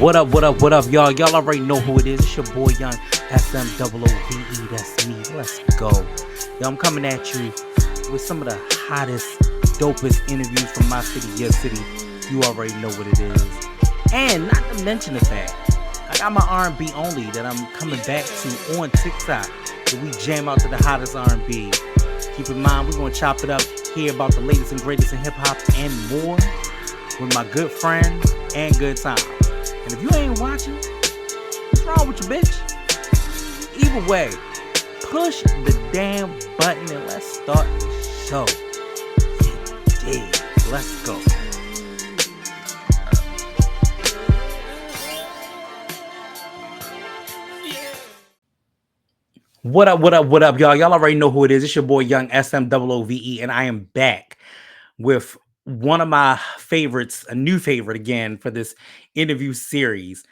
What up, what up, what up, y'all? Y'all already know who it is. It's your boy Young SMOOVE. That's me. Let's go. Yo, I'm coming at you with some of the hottest, dopest interviews from my city, your city. You already know what it is. And not to mention the fact, I got my R&B only that I'm coming back to on TikTok. Where we jam out to the hottest R&B. Keep in mind, we're going to chop it up, hear about the latest and greatest in hip-hop and more with my good friends and good times. And if you ain't watching, what's wrong with you, bitch? Either way, push the damn button and let's start the show. Yeah, let's go. What up, what up, what up, y'all? Y'all already know who it is. It's your boy Young SMOOVE, and I am back with one of my favorites, a new favorite again for this interview series.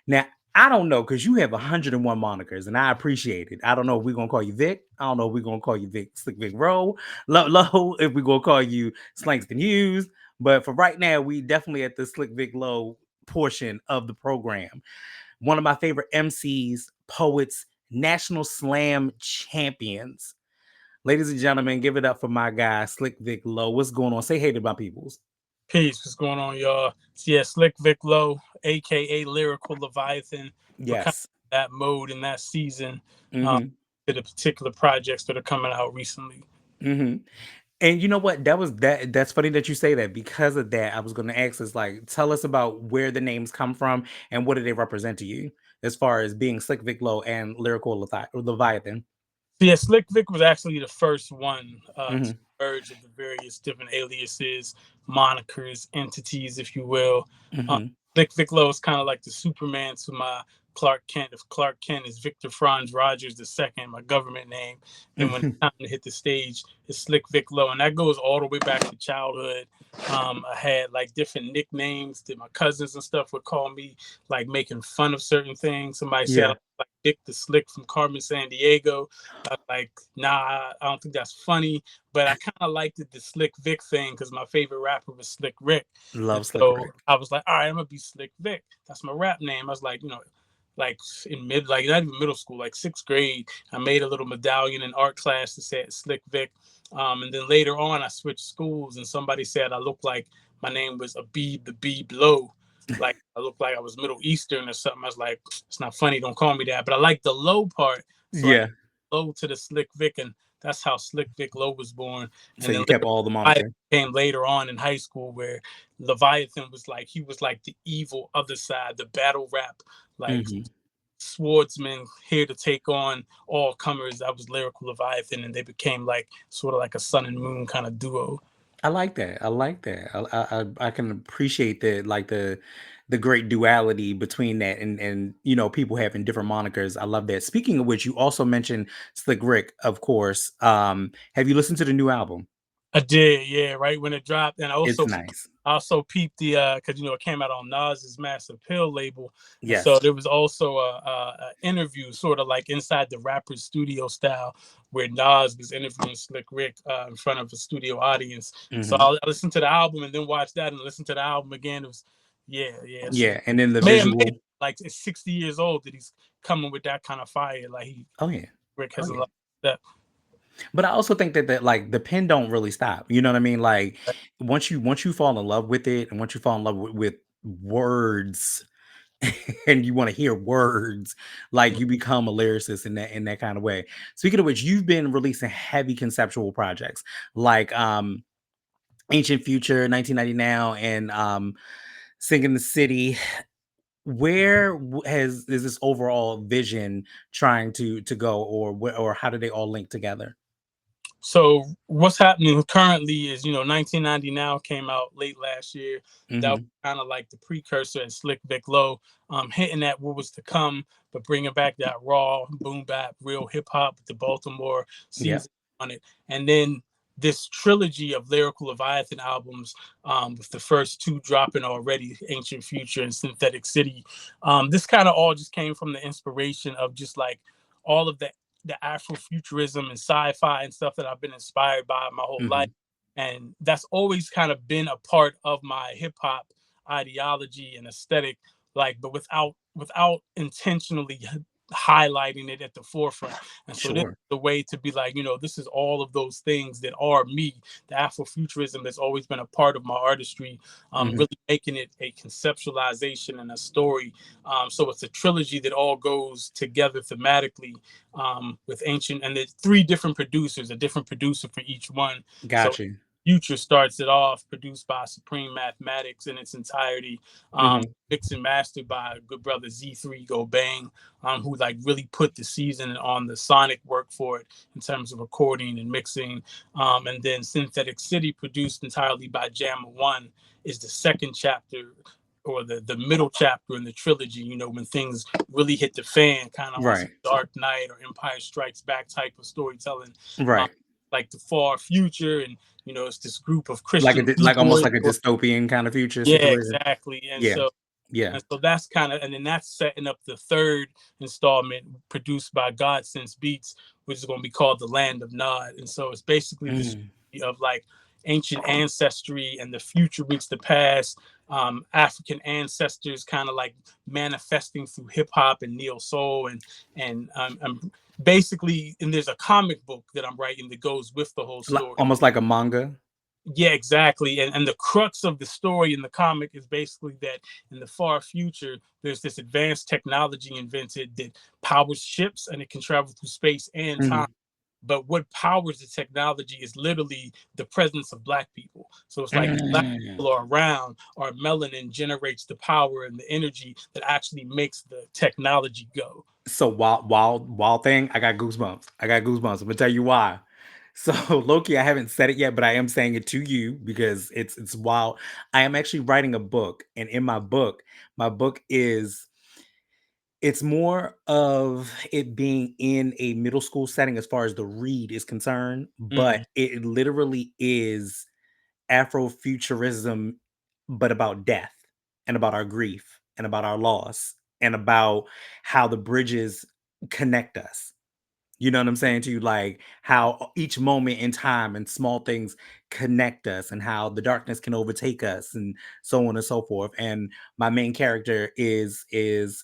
Now, I don't know because you have 101 monikers, and I appreciate it. I don't know if we're gonna call you Vic. I don't know if we're gonna call you Slick Vic Rowe, Low, if we're gonna call you Slangston Hughes. But for right now, we definitely at the Slick Vic Low portion of the program. One of my favorite MCs, poets, National Slam champions. Ladies and gentlemen, give it up for my guy, Slick Vic Low. What's going on? Say hey to my peoples. Peace. What's going on, y'all? Yeah, Slick Vic Low, aka Lyrical Leviathan, for kind of Yes. that mode and that season Mm-hmm. to the particular projects that are coming out recently. Mm-hmm. And you know what? That's funny that you say that. Because of that, I was going to ask us, like, tell us about where the names come from and what do they represent to you as far as being Slick Vic Low and Lyrical Leviathan. So yeah, Slick Vic was actually the first one Mm-hmm. to merge of the various different aliases, monikers, entities, if you will. Uh, Mm-hmm. Slick Vic Low is kind of like the Superman to my Clark Kent. If Clark Kent is Victor Franz Rogers II, my government name, then when it's time to hit the stage, it's Slick Vic Low. And that goes all the way back to childhood. I had like different nicknames that my cousins and stuff would call me, like making fun of certain things. Somebody said Yeah. like Dick the Slick from Carmen San Diego. I was like, nah, I don't think that's funny. But I kind of liked it, the Slick Vic thing, because my favorite rapper was Slick Rick. And Love Slick so Rick. I was like, all right, I'm gonna be Slick Vic. That's my rap name. I was like, like like not even middle school, like sixth grade, I made a little medallion in art class that said Slick Vic. And then later on, I switched schools, and somebody said I looked like my name was Abib the Beeb Low. Like I looked like I was Middle Eastern or something. I was like, it's not funny, don't call me that. But I like the low part, so I Yeah. low to the Slick Vic, and that's how Slick Vic Low was born. So And then you kept all the I moniker. came later on in high school where Leviathan was like, he was like the evil other side, the battle rap, like Mm-hmm. swordsman here to take on all comers. That was Lyrical Leviathan, and they became like sort of like a sun and moon kind of duo. I like that. I like that. I can appreciate the great duality between that and people having different monikers. I love that. Speaking of which, you also mentioned Slick Rick, of course. Have you listened to the new album? I did, yeah, right when it dropped. And It's nice. I also peeped the because it came out on Nas's Massive Pill label, and so Yes. there was also a interview, sort of like inside the rapper's studio style, where Nas was interviewing Slick Rick in front of a studio audience. So Hmm. I listened to the album and then watched that and listened to the album again. It was yeah. So Yeah, and then the man, visual. like it's 60 years old that he's coming with that kind of fire. Like Oh yeah. Rick Oh has a yeah. lot of that. But I also think that like the pen don't really stop. You know what I mean? Like once you fall in love with it, and once you fall in love with words, and you want to hear words, like you become a lyricist in that kind of way. Speaking of which, you've been releasing heavy conceptual projects like Ancient Future, 1990 Now, and Singing the City. Where is this overall vision trying to go, or how do they all link together? So what's happening currently is, 1990 Now came out late last year. That was Hmm. kind of like the precursor and Slick Vic Low, hitting at what was to come, but bringing back that raw boom bap, real hip hop with the Baltimore Yeah. season on it. And then this trilogy of Lyrical Leviathan albums, with the first two dropping already, Ancient Future and Synthetic City. This kind of all just came from the inspiration of just like all of the Afrofuturism and sci-fi and stuff that I've been inspired by my whole life. Hmm. And that's always kind of been a part of my hip hop ideology and aesthetic. like, but without intentionally highlighting it at the forefront. And so this is Sure. the way to be like, this is all of those things that are me. The Afrofuturism has always been a part of my artistry, Hmm. really making it a conceptualization and a story. So it's a trilogy that all goes together thematically, with ancient, and there's three different producers, a different producer for each one. So Got you. Future starts it off, produced by Supreme Mathematics in its entirety, Hmm. mixed and mastered by good brother Z3 Go Bang, who like really put the season on the sonic work for it in terms of recording and mixing. And then Synthetic City, produced entirely by Jamma One, is the second chapter, or the middle chapter in the trilogy, when things really hit the fan, kind of on some Right. Dark Knight or Empire Strikes Back type of storytelling, um, Right. like the far future. And, it's this group of Like Christian like people. almost like a dystopian kind of future Yeah, situation. exactly. And Yeah. so Yeah. and so that's kind of, and then that's setting up the third installment, produced by God Sense Beats, which is going to be called The Land of Nod. And so it's basically the Mm. story of like ancient ancestry and the future meets the past. African ancestors kind of like manifesting through hip hop and neo soul, and basically, and there's a comic book that I'm writing that goes with the whole story. Almost like a manga. Yeah, exactly. And the crux of the story in the comic is basically that in the far future, there's this advanced technology invented that powers ships, and it can travel through space and time. Hmm. But what powers the technology is literally the presence of Black people. So it's like Black Mm. people are around, our melanin generates the power and the energy that actually makes the technology go. So wild thing, I got goosebumps. I got goosebumps. I'm gonna tell you why. So Loki, I haven't said it yet, but I am saying it to you because it's wild. I am actually writing a book, and in my book is it's more of it being in a middle school setting as far as the read is concerned, but Mm, it literally is Afrofuturism, but about death and about our grief and about our loss and about how the bridges connect us. You know what I'm saying to you? Like how each moment in time and small things connect us and how the darkness can overtake us and so on and so forth. And my main character is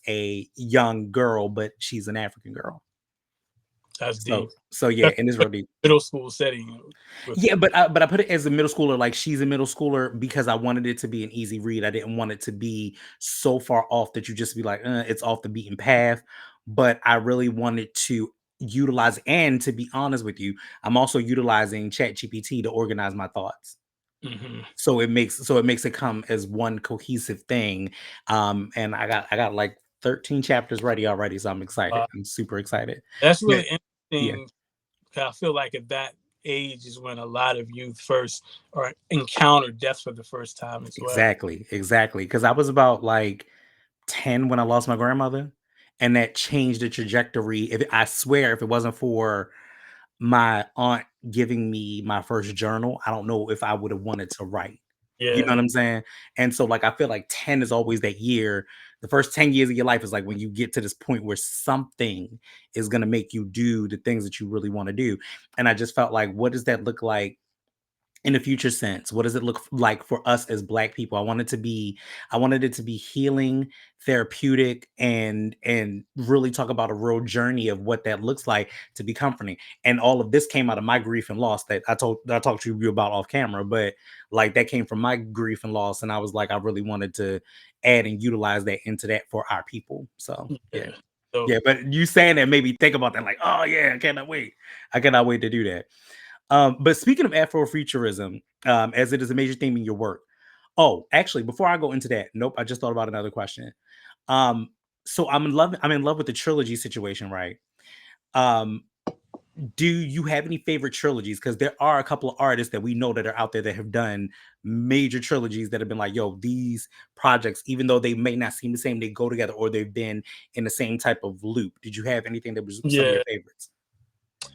a young girl, but she's an African girl. that's deep. So yeah, That's and it's a really middle school setting with yeah, but I put it as a middle schooler, like she's a middle schooler because I wanted it to be an easy read. I didn't want it to be so far off that you just be like, it's off the beaten path. But I really wanted to utilize, and to be honest with you, I'm also utilizing Chat GPT to organize my thoughts. Mhm. So it makes it come as one cohesive thing. And I got like 13 chapters ready already, so I'm excited. Uh, I'm super excited. that's Yeah, really yeah. interesting. I feel like at that age is when a lot of youth first or encounter death for the first time as well. Exactly, exactly. Because I was about like 10 when I lost my grandmother, and that changed the trajectory. If I swear, if it wasn't for my aunt giving me my first journal, I don't know if I would have wanted to write. You know Yeah. what I'm saying? And so, like, I feel like 10 is always that year. The first 10 years of your life is like when you get to this point where something is going to make you do the things that you really want to do. And I just felt like, what does that look like in a future sense? What does it look like for us as Black people? I wanted it to be healing, therapeutic, and really talk about a real journey of what that looks like to be comforting. And all of this came out of my grief and loss that I talked to you about off camera, but like that came from my grief and loss, and I was like, I really wanted to add and utilize that into that for our people. So yeah. Yeah. So Yeah, but you saying that made me think about that, like, oh yeah, I cannot wait. I cannot wait to do that. But speaking of Afrofuturism, as it is a major theme in your work. Oh, actually, before I go into that, nope, I just thought about another question. Um, so I'm in love with the trilogy situation, right? Um, do you have any favorite trilogies? Because there are a couple of artists that we know that are out there that have done major trilogies that have been like, yo, these projects, even though they may not seem the same, they go together or they've been in the same type of loop. Did you have anything that was some of your yeah. favorites?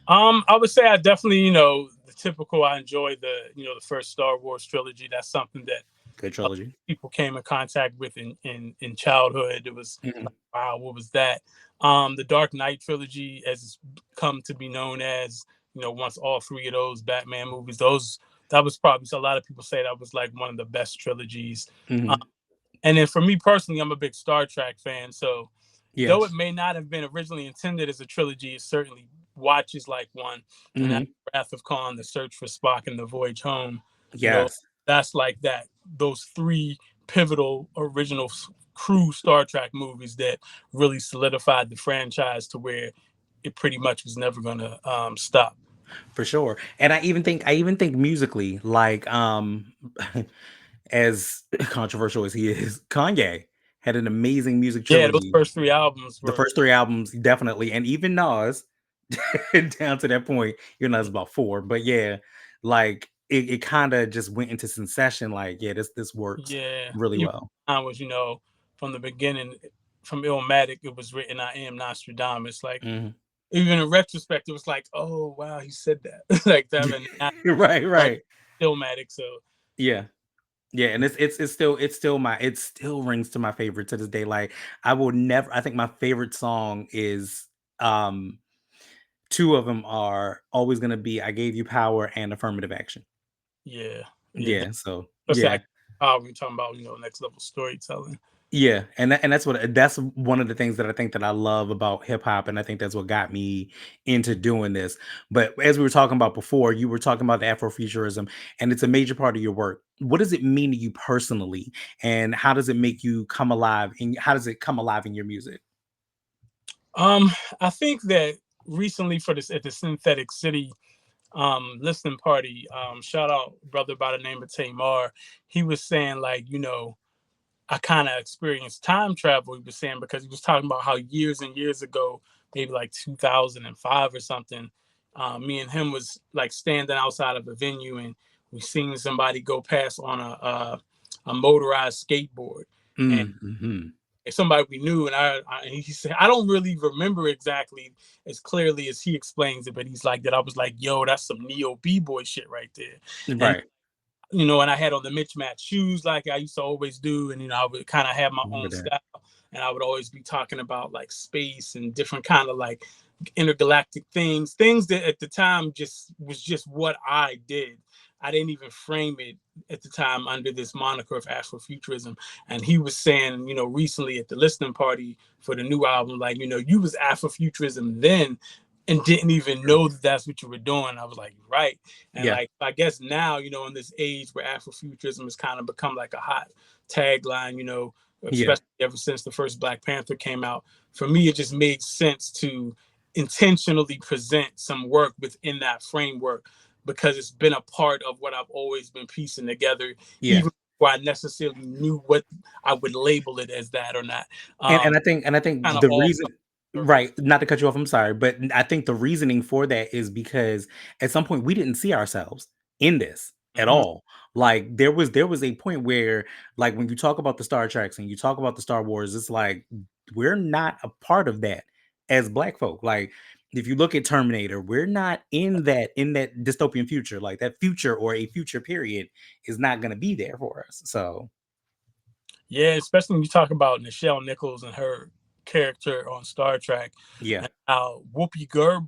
I would say I definitely, the typical, I enjoy the first Star Wars trilogy. That's something that Good trilogy. people came in contact with in childhood. It was Mhm. like, wow, what was that? The Dark Knight trilogy, as it's come to be known as, once all three of those Batman movies, that was probably, so a lot of people say that was like one of the best trilogies. Um, Mhm. And then for me personally, I'm a big Star Trek fan. So Yeah. though it may not have been originally intended as a trilogy, it certainly watches like one. And that's Hmm. Wrath of Khan, The Search for Spock, and The Voyage Home. You know, Yes, that's like that. Those three pivotal original crew Star Trek movies that really solidified the franchise to where it pretty much was never going to stop. for sure. And I even think musically, like as controversial as he is, Kanye had an amazing music Yeah, those trilogy. first three albums The were, first three albums, definitely, and even Nas, down to that point, even Nas is about four. But yeah, like it kind of just went into succession. Like, yeah, this works yeah, really even well. mine was, from the beginning, from Illmatic, it was written, I am Nostradamus. Like, Mhm. even in retrospect, it was like, oh, wow, he said that. Like that, and now Right, like right. Illmatic. So, Yeah. Yeah, and it still rings to my favorite to this day. Like I will never I think my favorite song is um two of them are always gonna be I Gave You Power and Affirmative Action. yeah, yeah. Yeah, so That's yeah. that. Oh, we're talking about, next level storytelling. Yeah, and that's one of the things that I think that I love about hip hop, and I think that's what got me into doing this. But as we were talking about before, you were talking about the Afrofuturism, and it's a major part of your work. What does it mean to you personally, and how does it make you come alive? And how does it come alive in your music? Um, I think that recently for this at the Synthetic City listening party, shout out brother by the name of Tamar. He was saying like, I kind of experienced time travel. He was saying because he was talking about how years and years ago, maybe like 2005 or something, me and him was like standing outside of a venue and we seen somebody go past on a motorized skateboard, and Mm-hmm. somebody we knew. And he said, I don't really remember exactly as clearly as he explains it, but he's like that. I was like, yo, that's some neo b-boy shit right there. And Right. and I had on the mismatched shoes like I used to always do, and I would kind of have my Remember own that. style, and I would always be talking about like space and different kind of like intergalactic things that at the time just what I did. I didn't even frame it at the time under this moniker of Afrofuturism. And he was saying, recently at the listening party for the new album, like, you was Afrofuturism then and didn't even True. know that that's what you were doing. I was like, right. And Yeah. like, I guess now, in this age where Afrofuturism has kind of become like a hot tagline, Yeah. especially ever since the first Black Panther came out, for me, it just made sense to intentionally present some work within that framework because it's been a part of what I've always been piecing together, Yeah. even before I necessarily knew what I would label it as that or not. And Um, and I think Kind of the all reason circles. right, not to cut you off, I'm sorry, but I think the reasoning for that is because at some point we didn't see ourselves in this at Hmm. all. Like there was a point where like when you talk about the Star Treks and you talk about the Star Wars, it's like we're not a part of that as black folk. Like if you look at Terminator, we're not in that dystopian future. Like that future or a future period is not going to be there for us. So, Yeah, especially when you talk about Nichelle Nichols and her character on Star Trek, yeah. and how Whoopi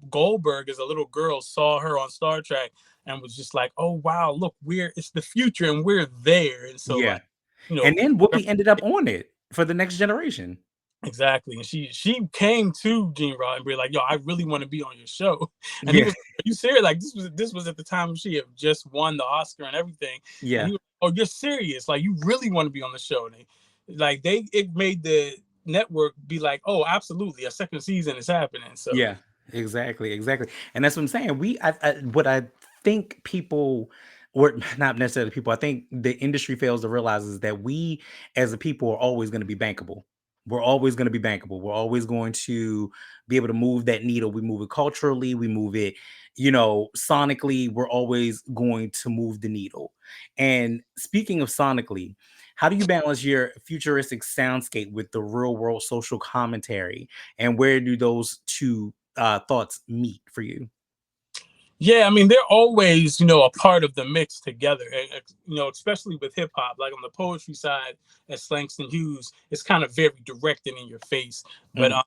Goldberg as a little girl saw her on Star Trek and was just like, "Oh wow, look, it's the future and we're there." And so Yeah. like, you And know, then Whoopi ended up on it for the next generation. exactly. And she came to Gene Rod and be like, "Yo, I really want to be on your show." And he Yeah, was, "Are you serious? Like this was at the time she had just won the Oscar and everything." And yeah, he was, "Oh, you're serious? Like you really want to be on the show?" And it made the network be like, "Oh, absolutely, a second season is happening." So yeah, exactly, exactly. And that's what I'm saying. What I think people, or not necessarily people, I think the industry fails to realize is that we as a people are always going to be bankable. We're always going to be bankable. We're always going to be able to move that needle. We move it culturally, we move it, sonically, we're always going to move the needle. And speaking of sonically, how do you balance your futuristic soundscape with the real world social commentary? And where do those two thoughts meet for you? yeah, I mean, they're always, a part of the mix together. Especially with hip hop, like on the poetry side, as Langston Hughes, it's kind of very direct and in your face. But Mhm.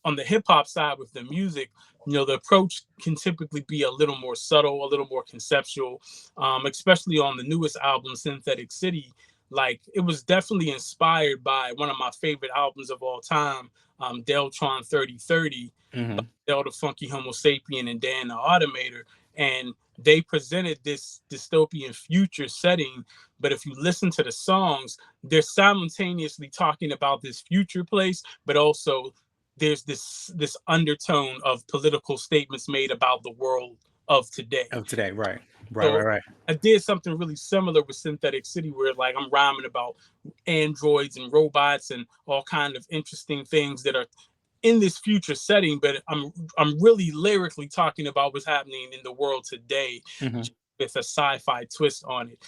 on the hip hop side with the music, the approach can typically be a little more subtle, a little more conceptual, especially on the newest album, Synthetic City. like it was definitely inspired by one of my favorite albums of all time, Deltron 3030, by Mm-hmm. Del the Funky Homo Sapien and Dan the Automator. And they presented this dystopian future setting. But if you listen to the songs, they're simultaneously talking about this future place, but also there's this undertone of political statements made about the world of today. Of today, right, right, right, So right. I did something really similar with Synthetic City, where like I'm rhyming about androids and robots and all kind of interesting things that are in this future setting, but I'm really lyrically talking about what's happening in the world today, Mm-hmm. with a sci-fi twist on it,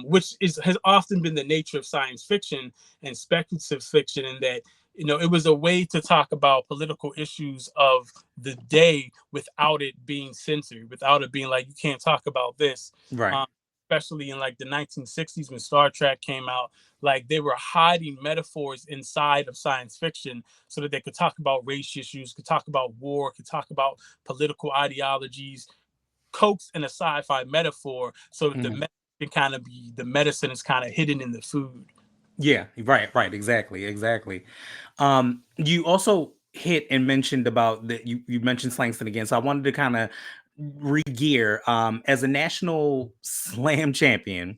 which has often been the nature of science fiction and speculative fiction, in that it was a way to talk about political issues of the day without it being censored, without it being like you can't talk about this. Right. Um, Especially in like the 1960s when Star Trek came out, like they were hiding metaphors inside of science fiction so that they could talk about race issues, could talk about war, could talk about political ideologies, coaxed in a sci-fi metaphor, so that the Mm-hmm. medicine can kind of be the medicine is kind of hidden in the food. Yeah, right, right, exactly, exactly. You also hit and mentioned about that you mentioned Slangston again, so I wanted to kind of re-gear. As a national slam champion,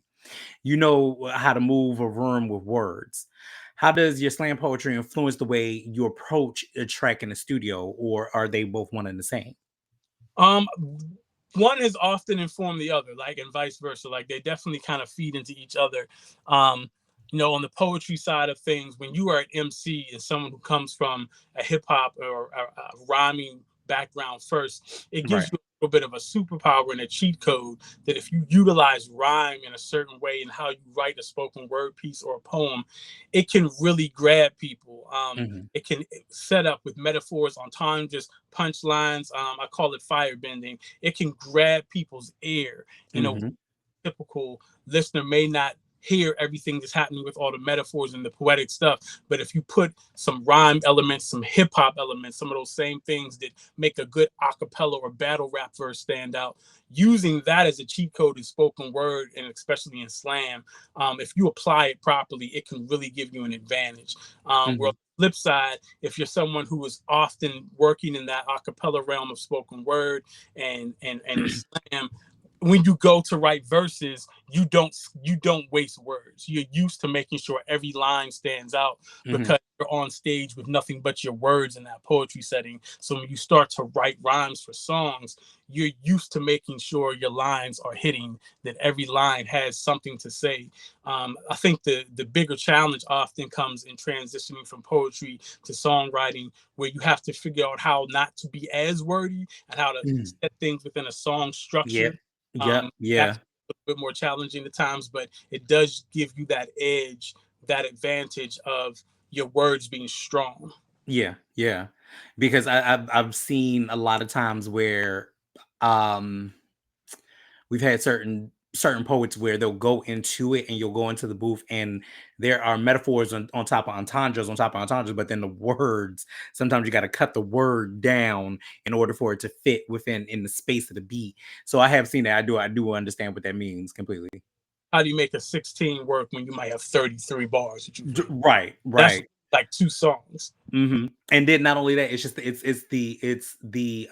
you know how to move a room with words. How does your slam poetry influence the way you approach a track in the studio, or are they both one and the same? Um, One has often informed the other, like, and vice versa. Like they definitely kind of feed into each other. Um, on the poetry side of things, when you are an MC and someone who comes from a hip hop or a rhyming background first, it gives Right. you a little bit of a superpower and a cheat code that if you utilize rhyme in a certain way in how you write a spoken word piece or a poem, it can really grab people. Hmm. It can set up with metaphors, entendres, punchlines. I call it firebending. It can grab people's ear in a Hmm. typical listener may not hear everything that's happening with all the metaphors and the poetic stuff. But if you put some rhyme elements, some hip hop elements, some of those same things that make a good acapella or battle rap verse stand out, using that as a cheat code in spoken word and especially in slam, if you apply it properly, it can really give you an advantage. Where on Hmm. the flip side, if you're someone who is often working in that acapella realm of spoken word and in slam, when you go to write verses, you don't waste words. You're used to making sure every line stands out Hmm. because you're on stage with nothing but your words in that poetry setting. So when you start to write rhymes for songs, you're used to making sure your lines are hitting, that every line has something to say. I think the bigger challenge often comes in transitioning from poetry to songwriting, where you have to figure out how not to be as wordy and how to Hmm. set things within a song Yep. structure. Yep. That's Yeah. a bit more challenging at times, but it does give you that edge, that advantage of your words being strong. Yeah. Yeah. Because I've seen a lot of times where um we've had certain poets where they'll go into it and you'll go into the booth and there are metaphors on top of entendres on top of entendres, but then the words, sometimes you got to cut the word down in order for it to fit within in the space of the beat. So I have seen that. I do understand what that means completely. How do you make a 16 work when you might have 33 bars that you've written? Right, That's right. like two songs. And then not only that, it's just it's the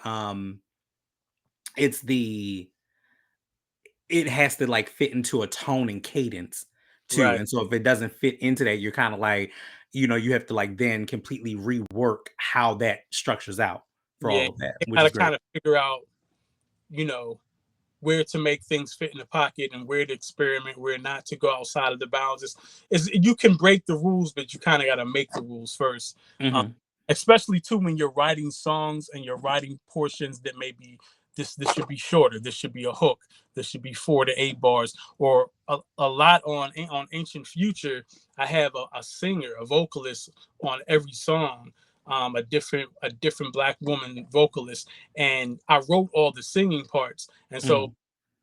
it has to like fit into a tone and cadence too. Right. And so if it doesn't fit into that, you're kind of like, you have to like then completely rework how that structures out for Yeah. all of that, You which gotta is great. kind of figure out, you know, where to make things fit in the pocket and where to experiment, where not to go outside of the bounds. You can break the rules, but you kind of got to make the rules first. Um, Hmm. Especially too when you're writing songs and you're writing portions that may be this should be shorter. This should be a hook. This should be 4 to 8 bars. Or a lot on Ancient Future. I have a singer, a vocalist on every song. A different black woman vocalist, and I wrote all the singing parts, and so Hmm.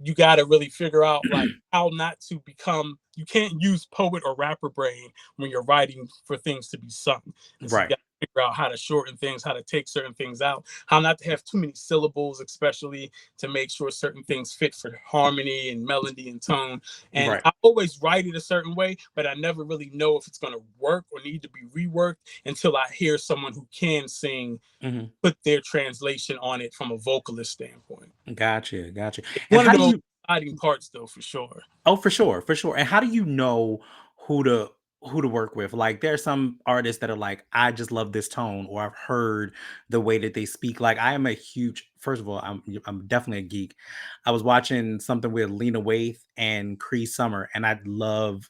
you got to really figure out like how not to become, you can't use poet or rapper brain when you're writing for things to be sung. And so you Right. got to figure out how to shorten things, how to take certain things out, how not to have too many syllables, especially to make sure certain things fit for harmony and melody and tone. And Right. I always write it a certain way, but I never really know if it's going to work or need to be reworked until I hear someone who can sing Hmm. put their translation on it from a vocalist standpoint. Gotcha. Gotcha. It's And one of how do those you? exciting parts, though, for sure. Oh, for sure, for sure. And how do you know who to who to work with? Like, there's some artists that are like, I just love this tone, or I've heard the way that they speak. Like, I am a huge. First of all, I'm definitely a geek. I was watching something with Lena Waithe and Cree Summer, and I love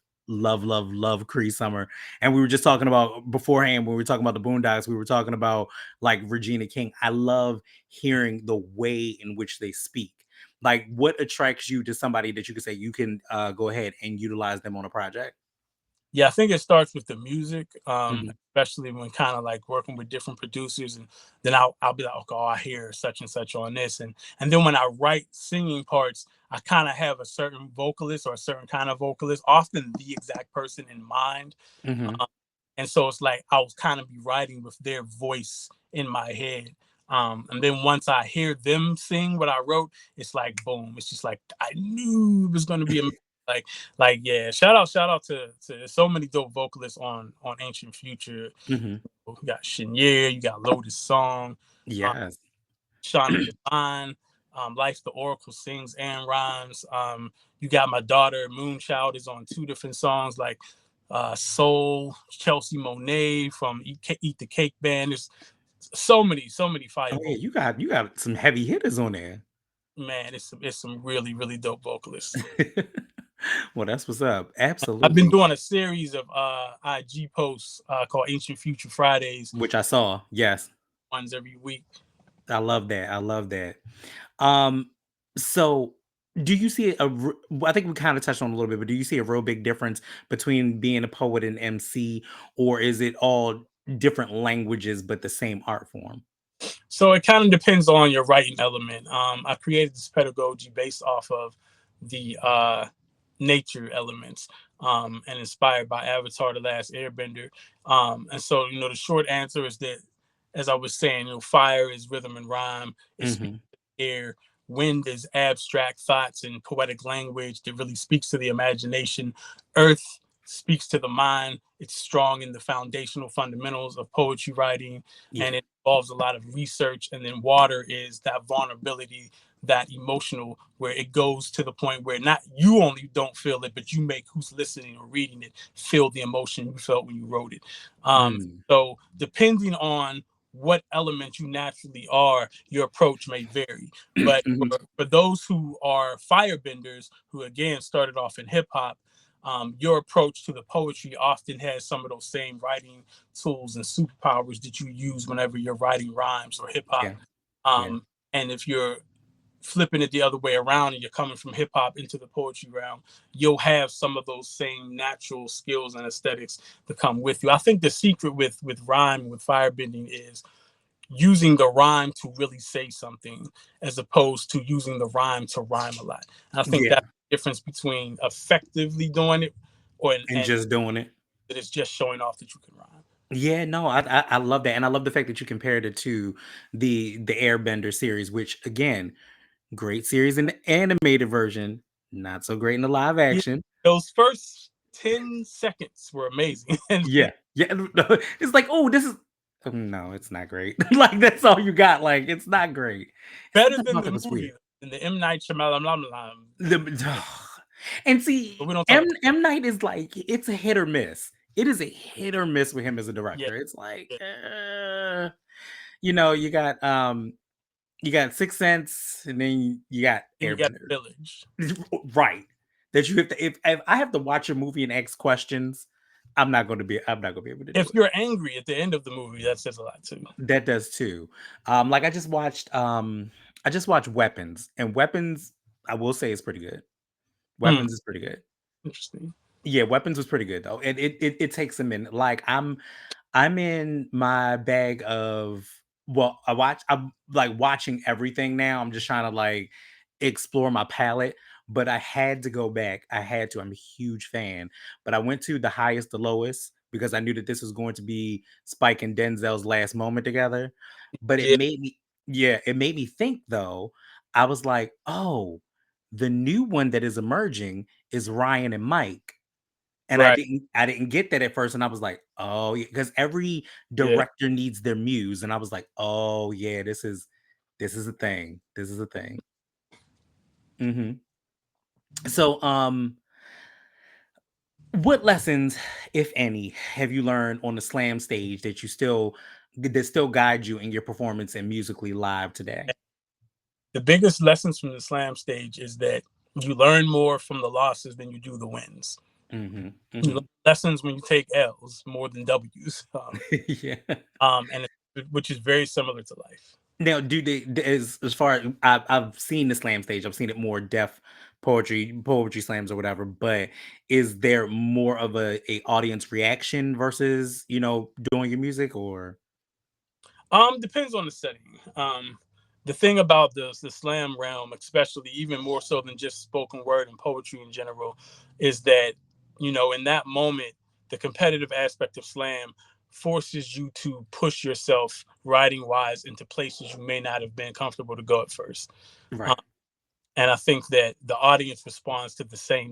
Cree Summer. And we were just talking about beforehand when we were talking about the Boondocks. We were talking about like Regina King. I love hearing the way in which they speak. Like, what attracts you to somebody that you can say you can go ahead and utilize them on a project? Yeah, I think it starts with the music, Mhm, especially when kind of like working with different producers, and then I'll be like, okay, oh, I hear such and such on this, and then when I write singing parts, I kind of have a certain vocalist or a certain kind of vocalist, often the exact person in mind, mhm. um, and so it's like I'll kind of be writing with their voice in my head. And then once I hear them sing what I wrote, it's like boom. It's just like I knew it was going to be like yeah. Shout out to so many dope vocalists on Ancient Future. Mhm. You got Chenier, you got Lotus Song, um, Yes. Shauna Divine, Life the Oracle sings and rhymes. You got my daughter Moonchild is on two different songs like Soul, Chelsea Monet from Eat the Cake Band. There's so many fire Oh, yeah, vocals. you got some heavy hitters on there. Man, it's some really really dope vocalists. Well, that's what's up. I've been Absolutely. doing a series of IG posts called Ancient Future Fridays, Which I saw. Yes. ones every week. I love that. I love that. Um, so do you see I think we kind of touched on it a little bit, but do you see a real big difference between being a poet and MC, or is it all different languages but the same art form? So it kind of depends on your writing element. I created this pedagogy based off of the nature elements, and inspired by Avatar: The Last Airbender. And so the short answer is that, as I was saying, fire is rhythm and rhyme. It speaks Mhm. to the air. Wind is abstract thoughts and poetic language that really speaks to the imagination. Earth speaks to the mind. It's strong in the foundational fundamentals of poetry writing, Yeah. and it involves a lot of research. And then water is that vulnerability, that emotional, where it goes to the point where not you only don't feel it, but you make who's listening or reading it feel the emotion you felt when you wrote it. Mm. So depending on what element you naturally are, your approach may vary. But Mhm. for those who are firebenders, who again started off in hip hop, your approach to the poetry often has some of those same writing tools and superpowers that you use whenever you're writing rhymes or hip hop. Yeah. Yeah. And if you're flipping it the other way around and you're coming from hip hop into the poetry realm, you'll have some of those same natural skills and aesthetics to come with you. I think the secret with rhyme, with firebending, is using the rhyme to really say something as opposed to using the rhyme to rhyme a lot. And I think Yeah. that's the difference between effectively doing it And and just doing it. that it's just showing off that you can rhyme. Yeah, no, I love that, and I love the fact that you compared it to the Airbender series, which again, great series in the animated version, not so great in the live Yeah, action. those first 10 seconds were amazing. And Yeah, yeah, no, it's like, oh, this is no, it's not great. Like that's all you got. Like it's not great. better Something than about the that was movie, weird. than the M. Night Shyamalan. The, and But see, we don't talk M about. M Night is like it's a hit or miss. It is a hit or miss with him as a Yeah, director. It's like, yeah. you got Sixth Sense, and then you got And you got Airbender. the village. Right. That you have to if I have to watch a movie and ask questions, I'm not gonna be able to do If it. you're angry at the end of the movie, that says a lot too. That does too. Like I just watched Weapons, and Weapons, I will say is pretty good. Hmm, Weapons is pretty good. interesting. Yeah, Weapons was pretty good though. And it takes a minute. Like I'm in my bag of I'm like watching everything now. I'm just trying to like explore my palette. but I had to go back. I had to. I'm a huge fan. But I went to the highest, the lowest, because I knew that this was going to be Spike and Denzel's last moment together. But it Yeah, made me, yeah, it made me think though. I was like, oh, the new one that is emerging is Ryan and Mike. And right. I didn't get that at first. And I was like, oh, because every Yeah. director needs their muse. And I was like, oh yeah, this is a thing. This is a thing. Hmm. So what lessons, if any, have you learned on the slam stage that still guide you in your performance and musically live today? The biggest lessons from the slam stage is that you learn more from the losses than you do the wins. Hmm. You learn Hmm. lessons when you take L's more than W's, Yeah. and which is very similar to life. Now, do they as far as I've seen the slam stage, I've seen it more deaf poetry slams or whatever. But is there more of a audience reaction versus doing your music or? Depends on the setting. The thing about the slam realm, especially even more so than just spoken word and poetry in general, is that in that moment, the competitive aspect of slam forces you to push yourself writing wise into places you may not have been comfortable to go at first. Um, Right. and I think that the audience responds to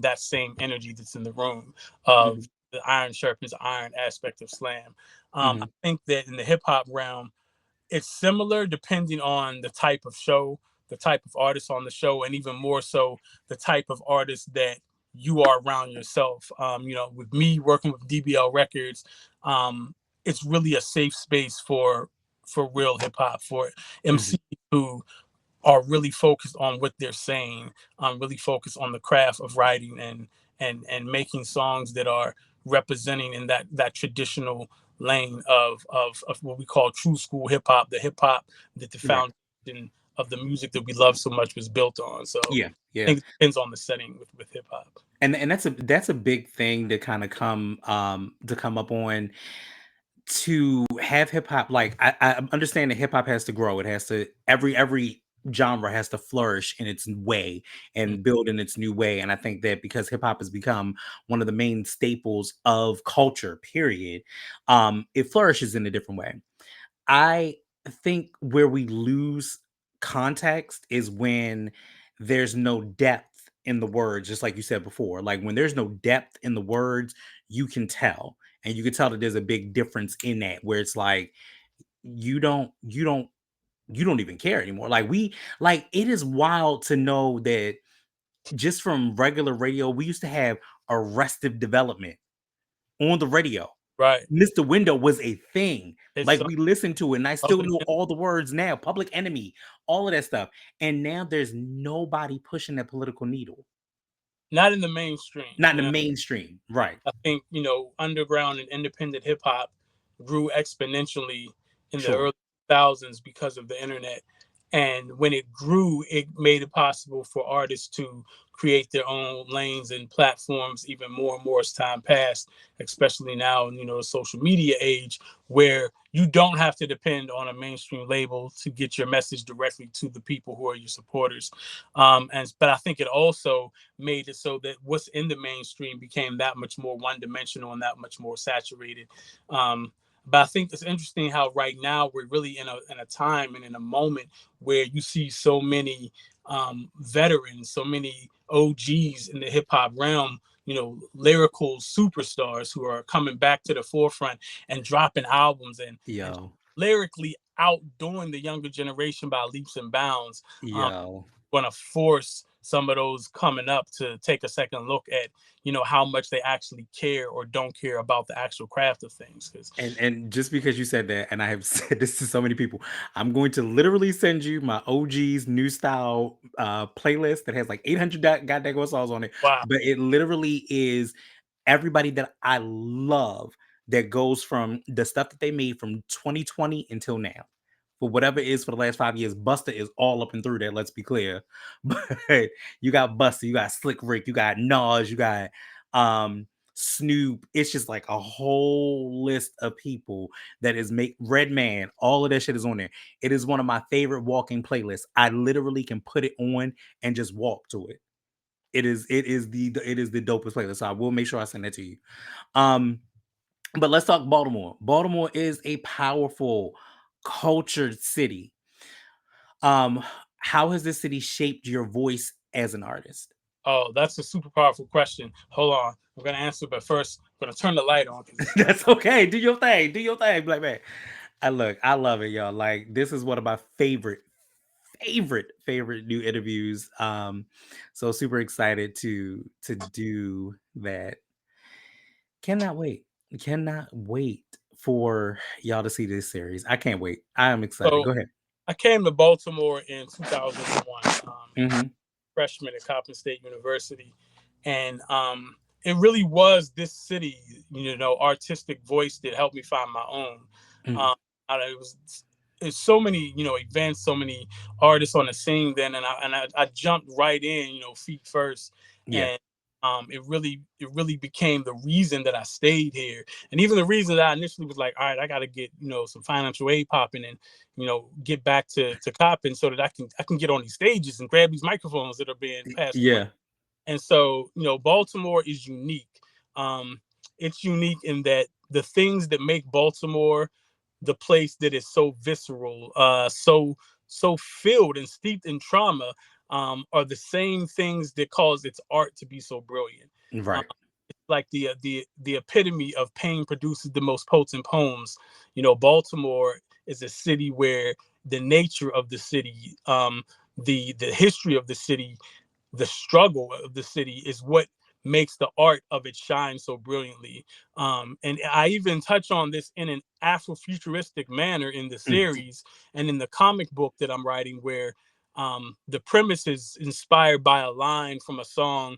that same energy that's in the room Hmm. of the iron sharpens iron aspect of slam. I Hmm. think that in the hip hop realm it's similar depending on the type of show, the type of artist on the show, and even more so the type of artist that you are around yourself. With me working with DBL Records, it's really a safe space for real hip hop, for Hmm. MCs who are really focused on what they're saying, really focused on the craft of writing and making songs that are representing in that traditional lane of what we call true school the hip hop that the Right. foundation of the music that we love so much was built on. So Yeah. I Yeah. think it depends on the setting with hip hop. And that's a big thing to kind of come up on, to have hip hop. Like I understand that hip hop has to grow. It has to every genre has to flourish in its way Mm. and build in its new way. And I think that because hip hop has become one of the main staples of culture, period, it flourishes in a different way. I think where we lose context is when there's no depth in the words, just like you said before. Like when there's no depth in the words, you can tell. And you can tell that there's a big difference in that, where it's like you don't, you don't, you don't even care anymore. Like it is wild to know that just from regular radio, we used to have arrestive development on the radio. Right. Mr. Window was a thing. It's Like we listened to it, and I still public, know all the words now. Public Enemy, all of that stuff. And now there's nobody pushing that political needle. not in the mainstream. Not in the mainstream. Right. I think underground and independent hip hop grew exponentially in the Sure. early thousands because of the internet. And when it grew, it made it possible for artists to create their own lanes and platforms even more and more as time passed, especially now in the social media age where you don't have to depend on a mainstream label to get your message directly to the people who are your supporters. But I think it also made it so that what's in the mainstream became that much more one dimensional and that much more saturated. But I think it's interesting how right now we're really in a time and in a moment where you see so many veterans, so many OGs in the hip hop realm, lyrical superstars who are coming back to the forefront and dropping albums and Yo. lyrically outdoing the younger generation by leaps and bounds. Um, Yo. going to force some of those coming up to take a second look at how much they actually care or don't care about the actual craft of things because And just because you said that, and I have said this to so many people, I'm going to literally send you my OG's new style playlist that has like 800 goddamn songs on it. wow. But it literally is everybody that I love, that goes from the stuff that they made from 2020 until now. For whatever it is for the last 5 years, Buster is all up and through there, let's be clear. But you got Buster, you got Slick Rick, you got Nas, you got Snoop. It's just like a whole list of people that is make Red Man. All of that shit is on there. It is one of my favorite walking playlists. I literally can put it on and just walk to it. it is the dopest playlist. So I will make sure I send that to you. Um, but let's talk Baltimore. Baltimore is a powerful, cultured city. Um, how has this city shaped your voice as an artist? Oh, that's a super powerful question. Hold on, I'm gonna answer, but first I'm gonna turn the light on because it's dark. That's okay. Do your thing. Do your thing, Black man. I love it, y'all. Like this is one of my favorite new interviews. So super excited to do that. Cannot wait. Cannot wait for y'all to see this series. I can't wait. I am excited. So Go ahead. I came to Baltimore in 2001. Hmm. Freshman at Coppin State University, and it really was this city, artistic voice that helped me find my own. Hmm. Um, it was it's so many events, so many artists on the scene then, and I jumped right in, feet first, Yeah. and it really became the reason that I stayed here, and even the reason that I initially was like, all right, I got to get some financial aid popping and get back to Coppin so that I can get on these stages and grab these microphones that are being passed around. Yeah. And so, Baltimore is unique. Um, it's unique in that the things that make Baltimore the place that is so visceral, so filled and steeped in trauma, are the same things that cause its art to be so brilliant. Um, Right. like the epitome of pain produces the most potent poems. Baltimore is a city where the nature of the city, the history of the city, the struggle of the city is what makes the art of it shine so brilliantly. And I even touch on this in an Afrofuturistic manner in the Mm. series and in the comic book that I'm writing, where the premise is inspired by a line from a song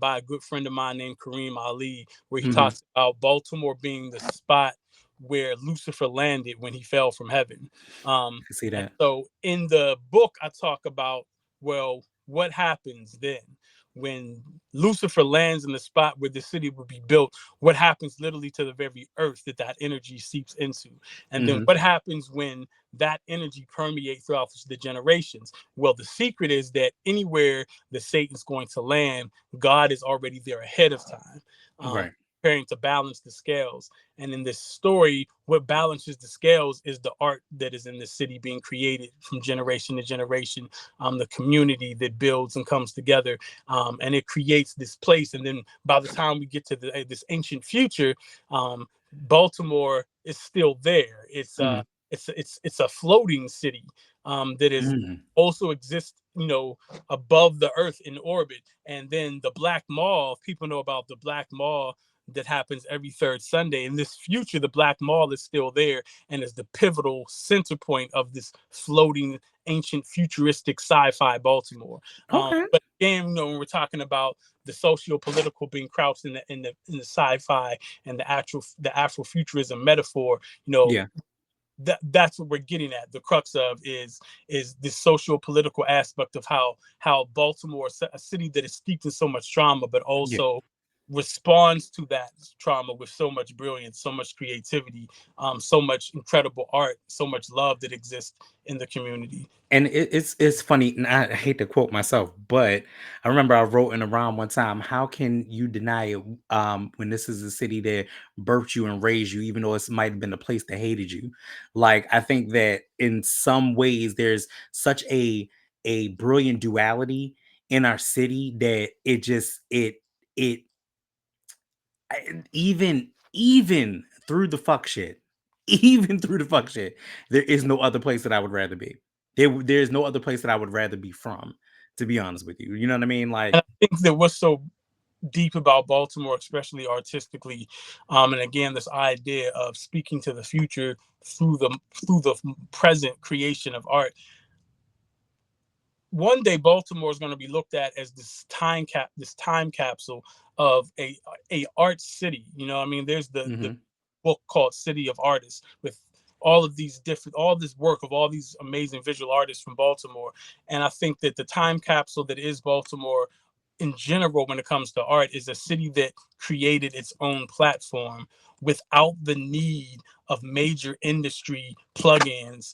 by a good friend of mine named Kareem Ali, where he Hmm. talks about Baltimore being the spot where Lucifer landed when he fell from heaven. Um, I see and that. so in the book, I talk about, well, what happens then when Lucifer lands in the spot where the city will be built? What happens literally to the very earth that energy seeps into? And then Hmm. what happens when that energy permeates throughout the generations? Well, the secret is that anywhere that Satan's going to land, God is already there ahead of time, Right. preparing to balance the scales. And in this story, what balances the scales is the art that is in the city being created from generation to generation, the community that builds and comes together, and it creates this place. And then by the time we get to this ancient future, Baltimore is still there. Mm. It's a floating city that is Mm. also exists, above the earth in orbit. And then the Black Mall, people know about the Black Mall that happens every third Sunday. In this future, the Black Mall is still there and is the pivotal center point of this floating, ancient, futuristic sci-fi Baltimore. Okay. But again, when we're talking about the socio-political being crouched in the sci-fi and the Afrofuturism metaphor, you know, Yeah. that's what we're getting at. The crux of is the social political aspect of how Baltimore, a city that is steeped in so much trauma, but Yeah. also responds to that trauma with so much brilliance, so much creativity, so much incredible art, so much love that exists in the community. And it's funny, and I hate to quote myself, but I remember I wrote in a rhyme one time, how can you deny it when this is a city that birthed you and raised you, even though it might have been a place that hated you? Like I think that in some ways there's such a brilliant duality in our city that it even through the fuck shit, even through the fuck shit, there is no other place that I would rather be. There's no other place that I would rather be from, to be honest with you. You know what I mean? And Like, I think that what's so deep about Baltimore, especially artistically, and again, this idea of speaking to the future through the present creation of art. One day Baltimore is going to be looked at as this time capsule of a art city. I mean, there's the mhm, book called City of Artists with all this work of all these amazing visual artists from Baltimore. And I think that the time capsule that is Baltimore in general when it comes to art is a city that created its own platform without the need of major industry plugins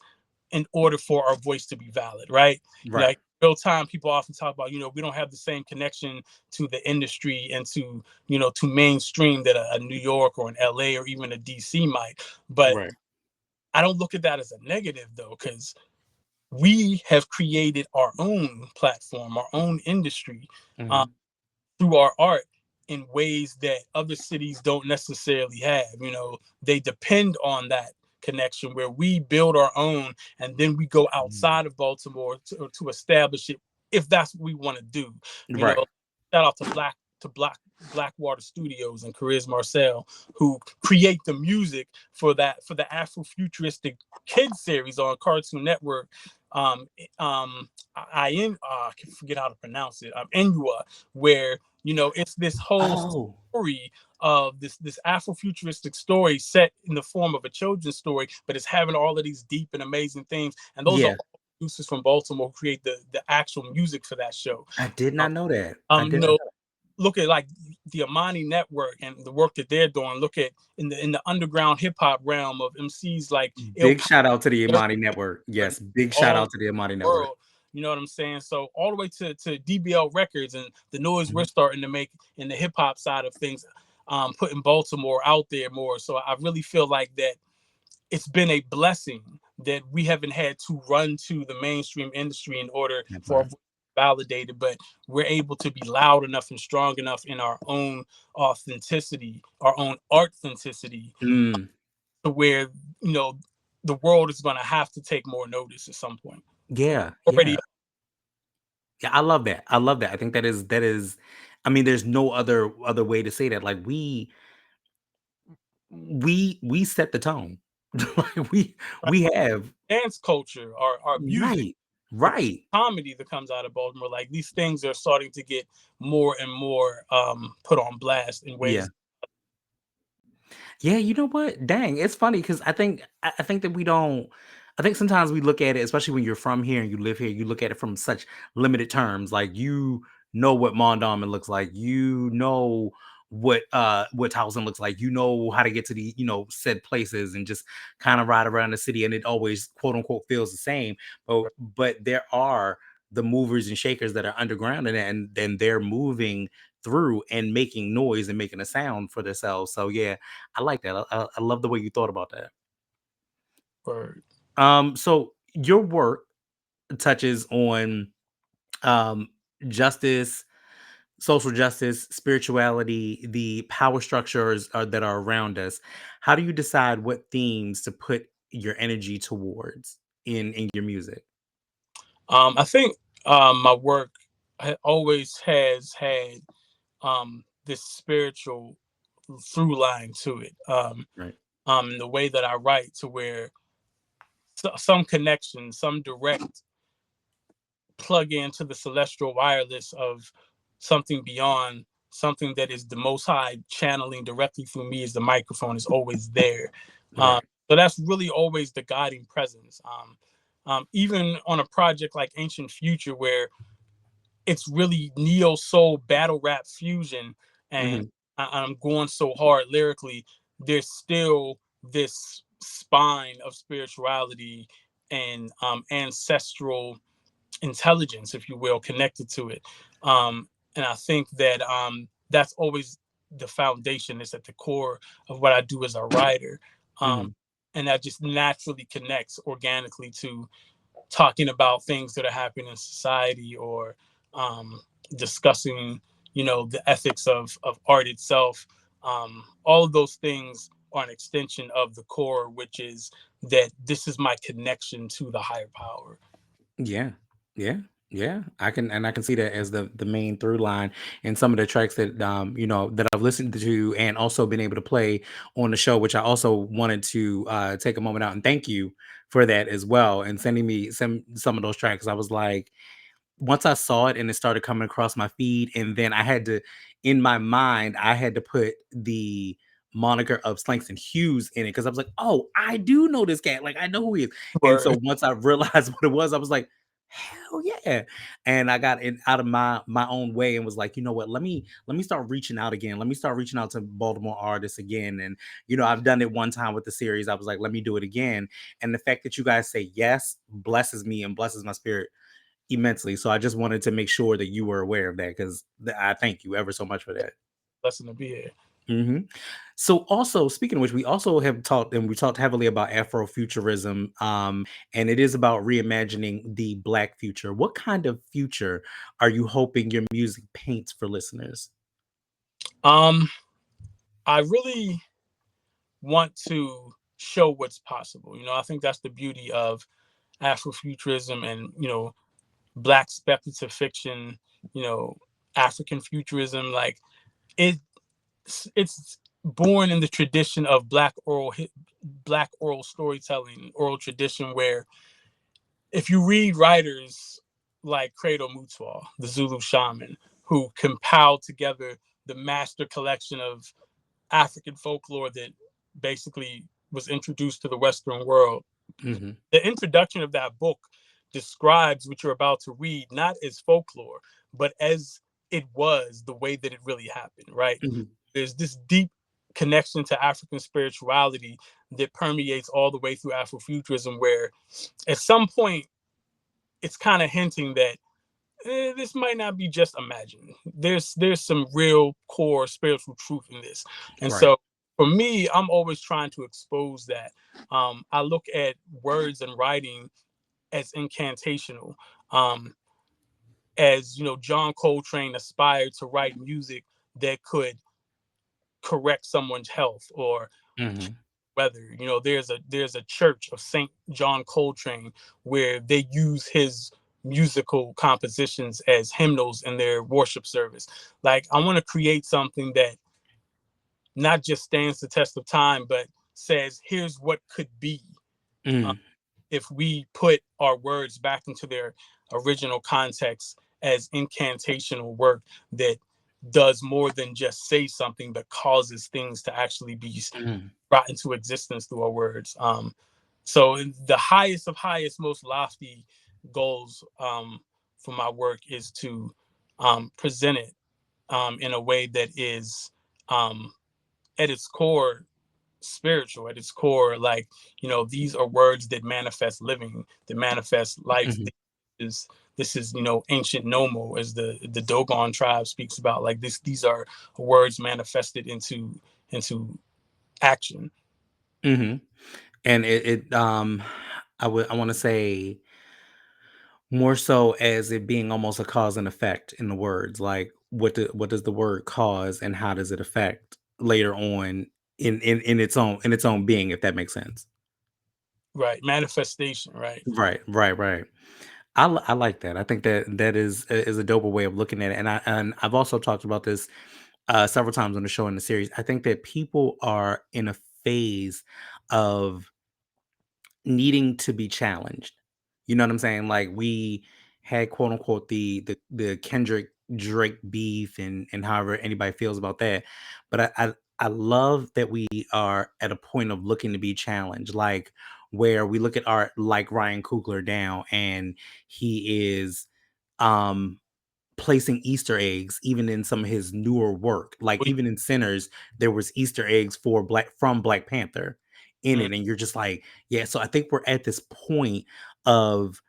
in order for our voice to be valid, right? right, real time, people often talk about, we don't have the same connection to the industry and to mainstream that a New York or an LA or even a DC might. But Right. I don't look at that as a negative though, because we have created our own platform, our own industry, uh, Hmm. through our art in ways that other cities don't necessarily have. They depend on that connection where we build our own and then we go outside of Baltimore to establish it if that's what we want to do. You know, Right. shout out to Blackwater Studios and Chris Marcel, who create the music for the Afrofuturistic kids series on Cartoon Network. Um, I can forget how to pronounce it. Enua, where it's this whole Oh, story of this Afrofuturistic story set in the form of a children's story, but it's having all of these deep and amazing themes. And those are yeah. all producers from Baltimore who create the actual music for that show. I did Um, not know that. I um, you did not know, know look at like the Amani Network and the work that they're doing. Look at in the underground hip hop realm of MCs like that. Il Big shout out to the Imani Network. and Yes, big shout all out to the Imani Network. world. You know what I'm saying? So all the way to DBL Records and the noise we're Mhm. starting to make in the hip hop side of things, putting Baltimore out there more. So I really feel like that it's been a blessing that we haven't had to run to the mainstream industry in order That for our part. voice to be validated, but we're able to be loud enough and strong enough in our own authenticity, our own authenticity, Mm, to where you know the world is going to have to take more notice at some point. yeah, Already. yeah. Yeah, I love that. I love that. I think that is I mean, there's no other way to say that. Like we set the tone. Like we have Dance culture, our music, right. the Right. comedy that comes out of Baltimore, like these things are starting to get more and more put on blast in Yeah. ways. Yeah, you know what? Dang, it's funny because I think that we don't. I think sometimes we look at it, especially when you're from here and you live here, you look at it from such limited terms. Like you know what Mondawmin looks like, you know what Towson looks like, you know how to get to the said places and just kind of ride around the city, and it always quote unquote feels the same. But there are the movers and shakers that are underground, and then they're moving through and making noise and making a sound for themselves. So yeah, I like that. I love the way you thought about that. Or So your work touches on um, justice, social justice, spirituality, the power structures that are around us. How do you decide what themes to put your energy towards in your music? I think my work always has had this spiritual through line to it. Right. The way that I write, to where some connection, some direct plug into the celestial wireless of something beyond, something that is the most high channeling directly through me as the microphone is always there. um, Right. so that's really always the guiding presence. Even on a project like Ancient Future, where it's really neo soul battle rap fusion, and Hmm. I'm going so hard lyrically, there's still this spine of spirituality and ancestral intelligence, if you will, connected to it. And I think that that's always the foundation. Is at the core of what I do as a writer. Um, Hmm. and that just naturally connects organically to talking about things that are happening in society, or um, discussing, the ethics of art itself. All of those things are an extension of the core, which is that this is my connection to the higher power. Yeah. Yeah. Yeah. I can see that as the main through line in some of the tracks that that I've listened to and also been able to play on the show, which I also wanted to take a moment out and thank you for that as well, and sending me some of those tracks. I was like, once I saw it and it started coming across my feed, and then I had to, in my mind, I had to put the moniker of Slangston Hughes in it because I was like, oh, I do know this cat. Like, I know who he is. And Or so once I realized what it was, I was like, hell yeah. And I got it out of my own way and was like, you know what, let me start reaching out again. Let me start reaching out to Baltimore artists again. And I've done it one time with the series. I was like, let me do it again. And the fact that you guys say yes blesses me and blesses my spirit immensely. So I just wanted to make sure that you were aware of that because I thank you ever so much for that. Blessing to be here. Hmm. So also speaking of which, we also have talked and we talked heavily about Afrofuturism, and it is about reimagining the Black future. What kind of future are you hoping your music paints for listeners? Um, I really want to show what's possible. I think that's the beauty of Afrofuturism and Black speculative fiction. You know, African futurism. Like it, it's born in the tradition of Black oral storytelling, oral tradition, where if you read writers like Credo Mutwa, the Zulu shaman, who compiled together the master collection of African folklore that basically was introduced to the Western world, Hmm. the introduction of that book describes what you're about to read not as folklore, but as it was, the way that it really happened, right? Hmm. There's this deep connection to African spirituality that permeates all the way through Afrofuturism, where at some point it's kind of hinting that this might not be just imagined. There's some real core spiritual truth in this, and Right. so for me, I'm always trying to expose that. I look at words and writing as incantational. Um, as John Coltrane aspired to write music that could correct someone's health or Hmm. weather. There's a church of Saint John Coltrane where they use his musical compositions as hymnals in their worship service. Like I want to create something that not just stands the test of time, but says, here's what could be uh, Mm. if we put our words back into their original context as incantational work that does more than just say something, but causes things to actually be Mm. brought into existence through our words. So the highest of highest, most lofty goals for my work is to present it in a way that is um, at its core spiritual, at its core, like these are words that manifest living, that manifest life. Mhm. This is ancient Nomo, as the Dogon tribe speaks about. Like this, these are words manifested into action. Mhm. And I want to say more so as it being almost a cause and effect in the words. Like what does the word cause and how does it affect later on in its own being, if that makes sense. Right, manifestation, right. Right, right, right. I like that. I think that is a doper way of looking at it. And I've also talked about this several times on the show in the series. I think that people are in a phase of needing to be challenged. You know what I'm saying? Like we had quote unquote the Kendrick Drake beef and however anybody feels about that. But I love that we are at a point of looking to be challenged, like where we look at art like Ryan Coogler down and he is um placing Easter eggs even in some of his newer work. Like We, even in Sinners, there was Easter eggs for Black Panther in mm, it, and you're just like, yeah. So I think we're at this point of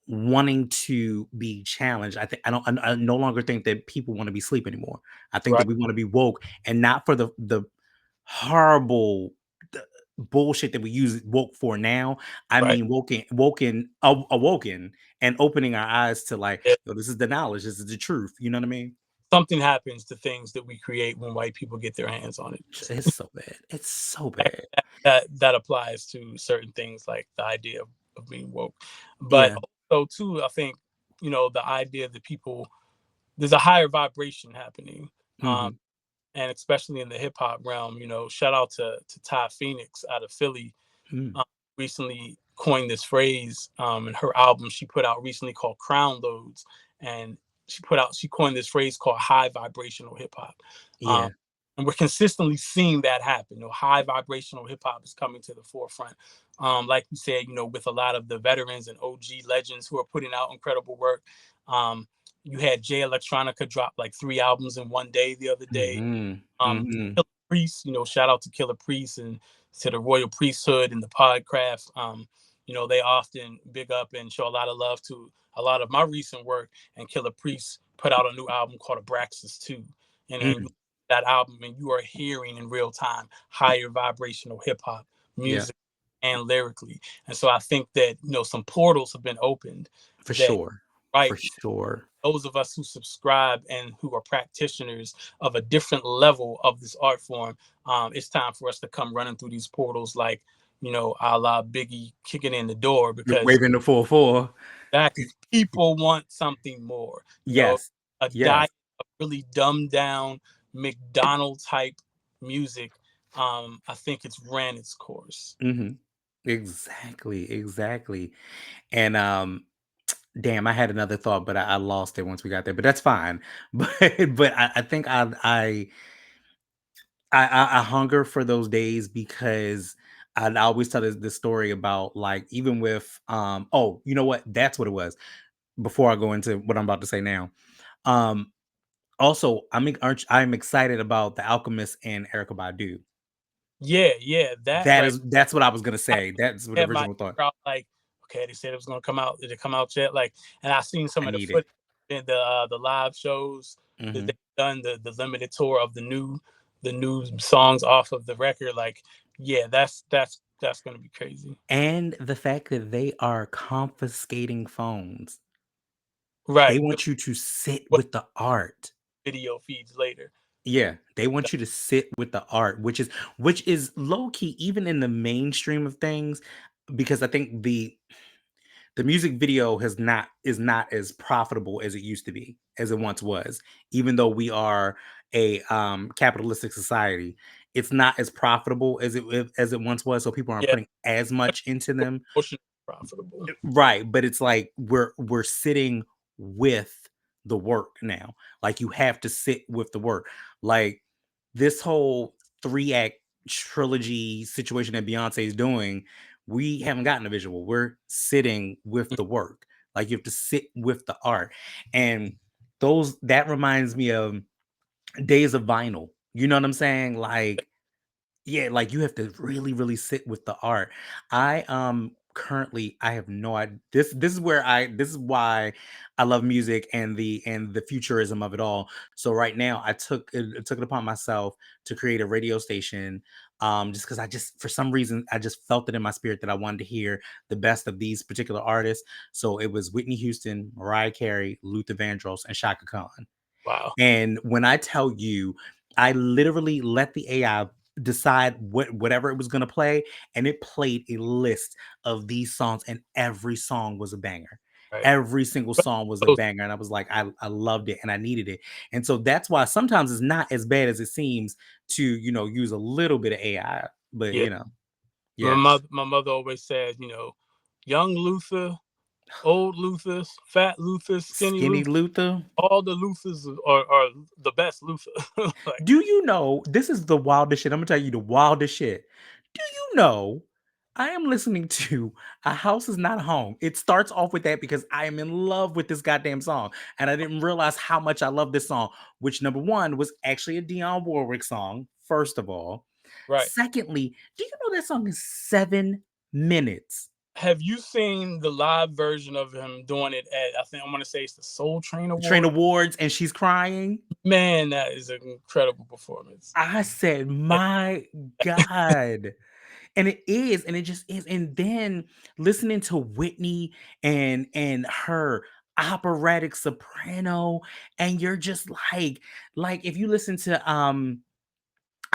wanting to be challenged. I no longer think that people want to be asleep anymore. I think that right, we want to be woke, and not for the horrible bullshit that we use woke for now. I right. mean awoken and opening our eyes to like, Yeah. yo, this is the knowledge, this is the truth. You know what I mean? Something happens to things that we create when white people get their hands on it. It's so bad. It's so bad. That applies to certain things like the idea of being woke, but Yeah. also too, I think the idea that people there's a higher vibration happening, um, Hmm. and especially in the hip hop realm. Shout out to Ty Phoenix out of Philly. Mm. um, Recently coined this phrase in her album she put out recently called Crown Loads, and she coined this phrase called high vibrational hip hop. Um, Yeah. and we're consistently seeing that happen. High vibrational hip hop is coming to the forefront. Like you said, with a lot of the veterans and OG legends who are putting out incredible work. Um, you had Jay Electronica drop like 3 albums in one day the other day. Hmm. um Hmm. Killer Priest, shout out to Killer Priest and to the Royal Priesthood and the Podcraft. they often big up and show a lot of love to a lot of my recent work. And Killer Priest put out a new album called Abraxas 2. And Mm, that album, and you are hearing in real time higher vibrational hip hop yeah, music and lyrically. And so I think that, some portals have been opened for that, sure. For right, sure. those of us who subscribe and who are practitioners of a different level of this art form, it's time for us to come running through these portals like, a la Biggie kicking in the door, You're because waving the 4-4. exactly people want something more. Yes. A Yes. diet of really dumbed down McDonald type music. I think it's ran its course. Hmm. Exactly. Exactly. And damn, I had another thought, but I lost it once we got there. But that's fine. But I think I hunger for those days because I always tell this story about, like, even with oh, you know what? That's what it was. Before I go into what I'm about to say now. Um Also, I'm excited about The Alchemist and Erica Badu. Yeah, yeah, that right. That's what I was gonna say. That's what the Had my original thought. crowd like, okay, they said it was gonna come out. Did it come out yet? Like, and I seen some I of the need it. footage in the live shows that Hmm. they've done, the limited tour of the new songs off of the record. Like, yeah, that's gonna be crazy. And the fact that they are confiscating phones. They Right. want you to sit What with the art. video feeds later? Yeah, they want you to sit with the art, which is low key even in the mainstream of things, because I think the music video is not as profitable as it used to be, as it once was. Even though we are a capitalistic society, it's not as profitable as it once was. So people aren't Yeah, putting as much into them. emotionally profitable. Right, but it's like we're sitting with the work now. Like, you have to sit with the work. Like, this whole 3-act trilogy situation that Beyonce is doing, we haven't gotten a visual. We're sitting with the work. Like, you have to sit with the art. And those that reminds me of days of vinyl. You know what I'm saying? Like, yeah, like, you have to really, really sit with the art. I currently I have no idea. This is why I love music and the futurism of it all. So right now I took it upon myself to create a radio station, just because I just for some reason I just felt it in my spirit that I wanted to hear the best of these particular artists. So it was Whitney Houston, Mariah Carey, Luther Vandross, and Shaka Khan. Wow. And when I tell you, I literally let the AI decide whatever it was going to play, and it played a list of these songs, and every song was a banger. Right. Every single song was a Those- banger, and I was like, I loved it, and I needed it. And so that's why sometimes it's not as bad as it seems to, use a little bit of AI. But Yeah. My yeah, mother, my mother always said, young Luther, old Luther, fat Luther, skinny Skinny Luther. Luther. All the Luthers are the best Luther. Like, Do you know, this is the wildest shit? I'm gonna tell you the wildest shit. Do you know I am listening to A House Is Not a Home? It starts off with that because I am in love with this goddamn song. And I didn't realize how much I love this song, which, number one, was actually a Dionne Warwick song, first of all. right. Secondly, do you know that song is 7 minutes? Have you seen the live version of him doing it at, I think I want to say it's the Soul Train Train Award? Awards, and she's crying. Man, that is an incredible performance. I said, my God. And it is, and it just is. And then listening to Whitney and her operatic soprano, and you're just like if you listen to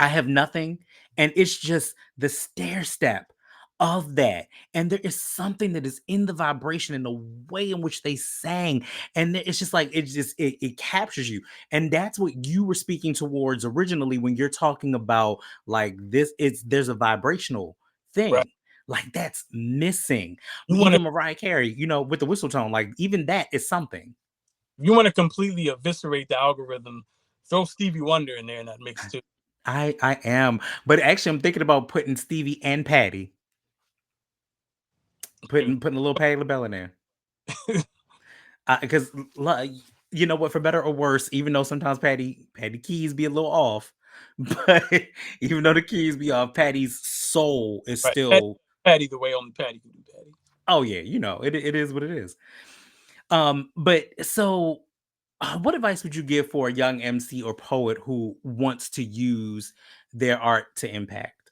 I Have Nothing, and it's just the stair step of that. And there is something that is in the vibration and the way in which they sang. And it's just like it captures you. And that's what you were speaking towards originally when you're talking about, like, this, there's a vibrational Right. thing. Like, that's missing. You want to Even Mariah Carey, with the whistle tone, like, even that is something. you want to completely eviscerate the algorithm. Throw Stevie Wonder in there in that mix too. I am. But actually I'm thinking about putting Stevie and Patty. Dude, Putting a little Patti LaBelle in there, because you know what, for better or worse, even though sometimes Patty keys be a little off, but even though the keys be off, Patty's soul is right. Patty, still Patty the way only Patty can do Patty. Oh yeah, it is what it is. But so what advice would you give for a young MC or poet who wants to use their art to impact?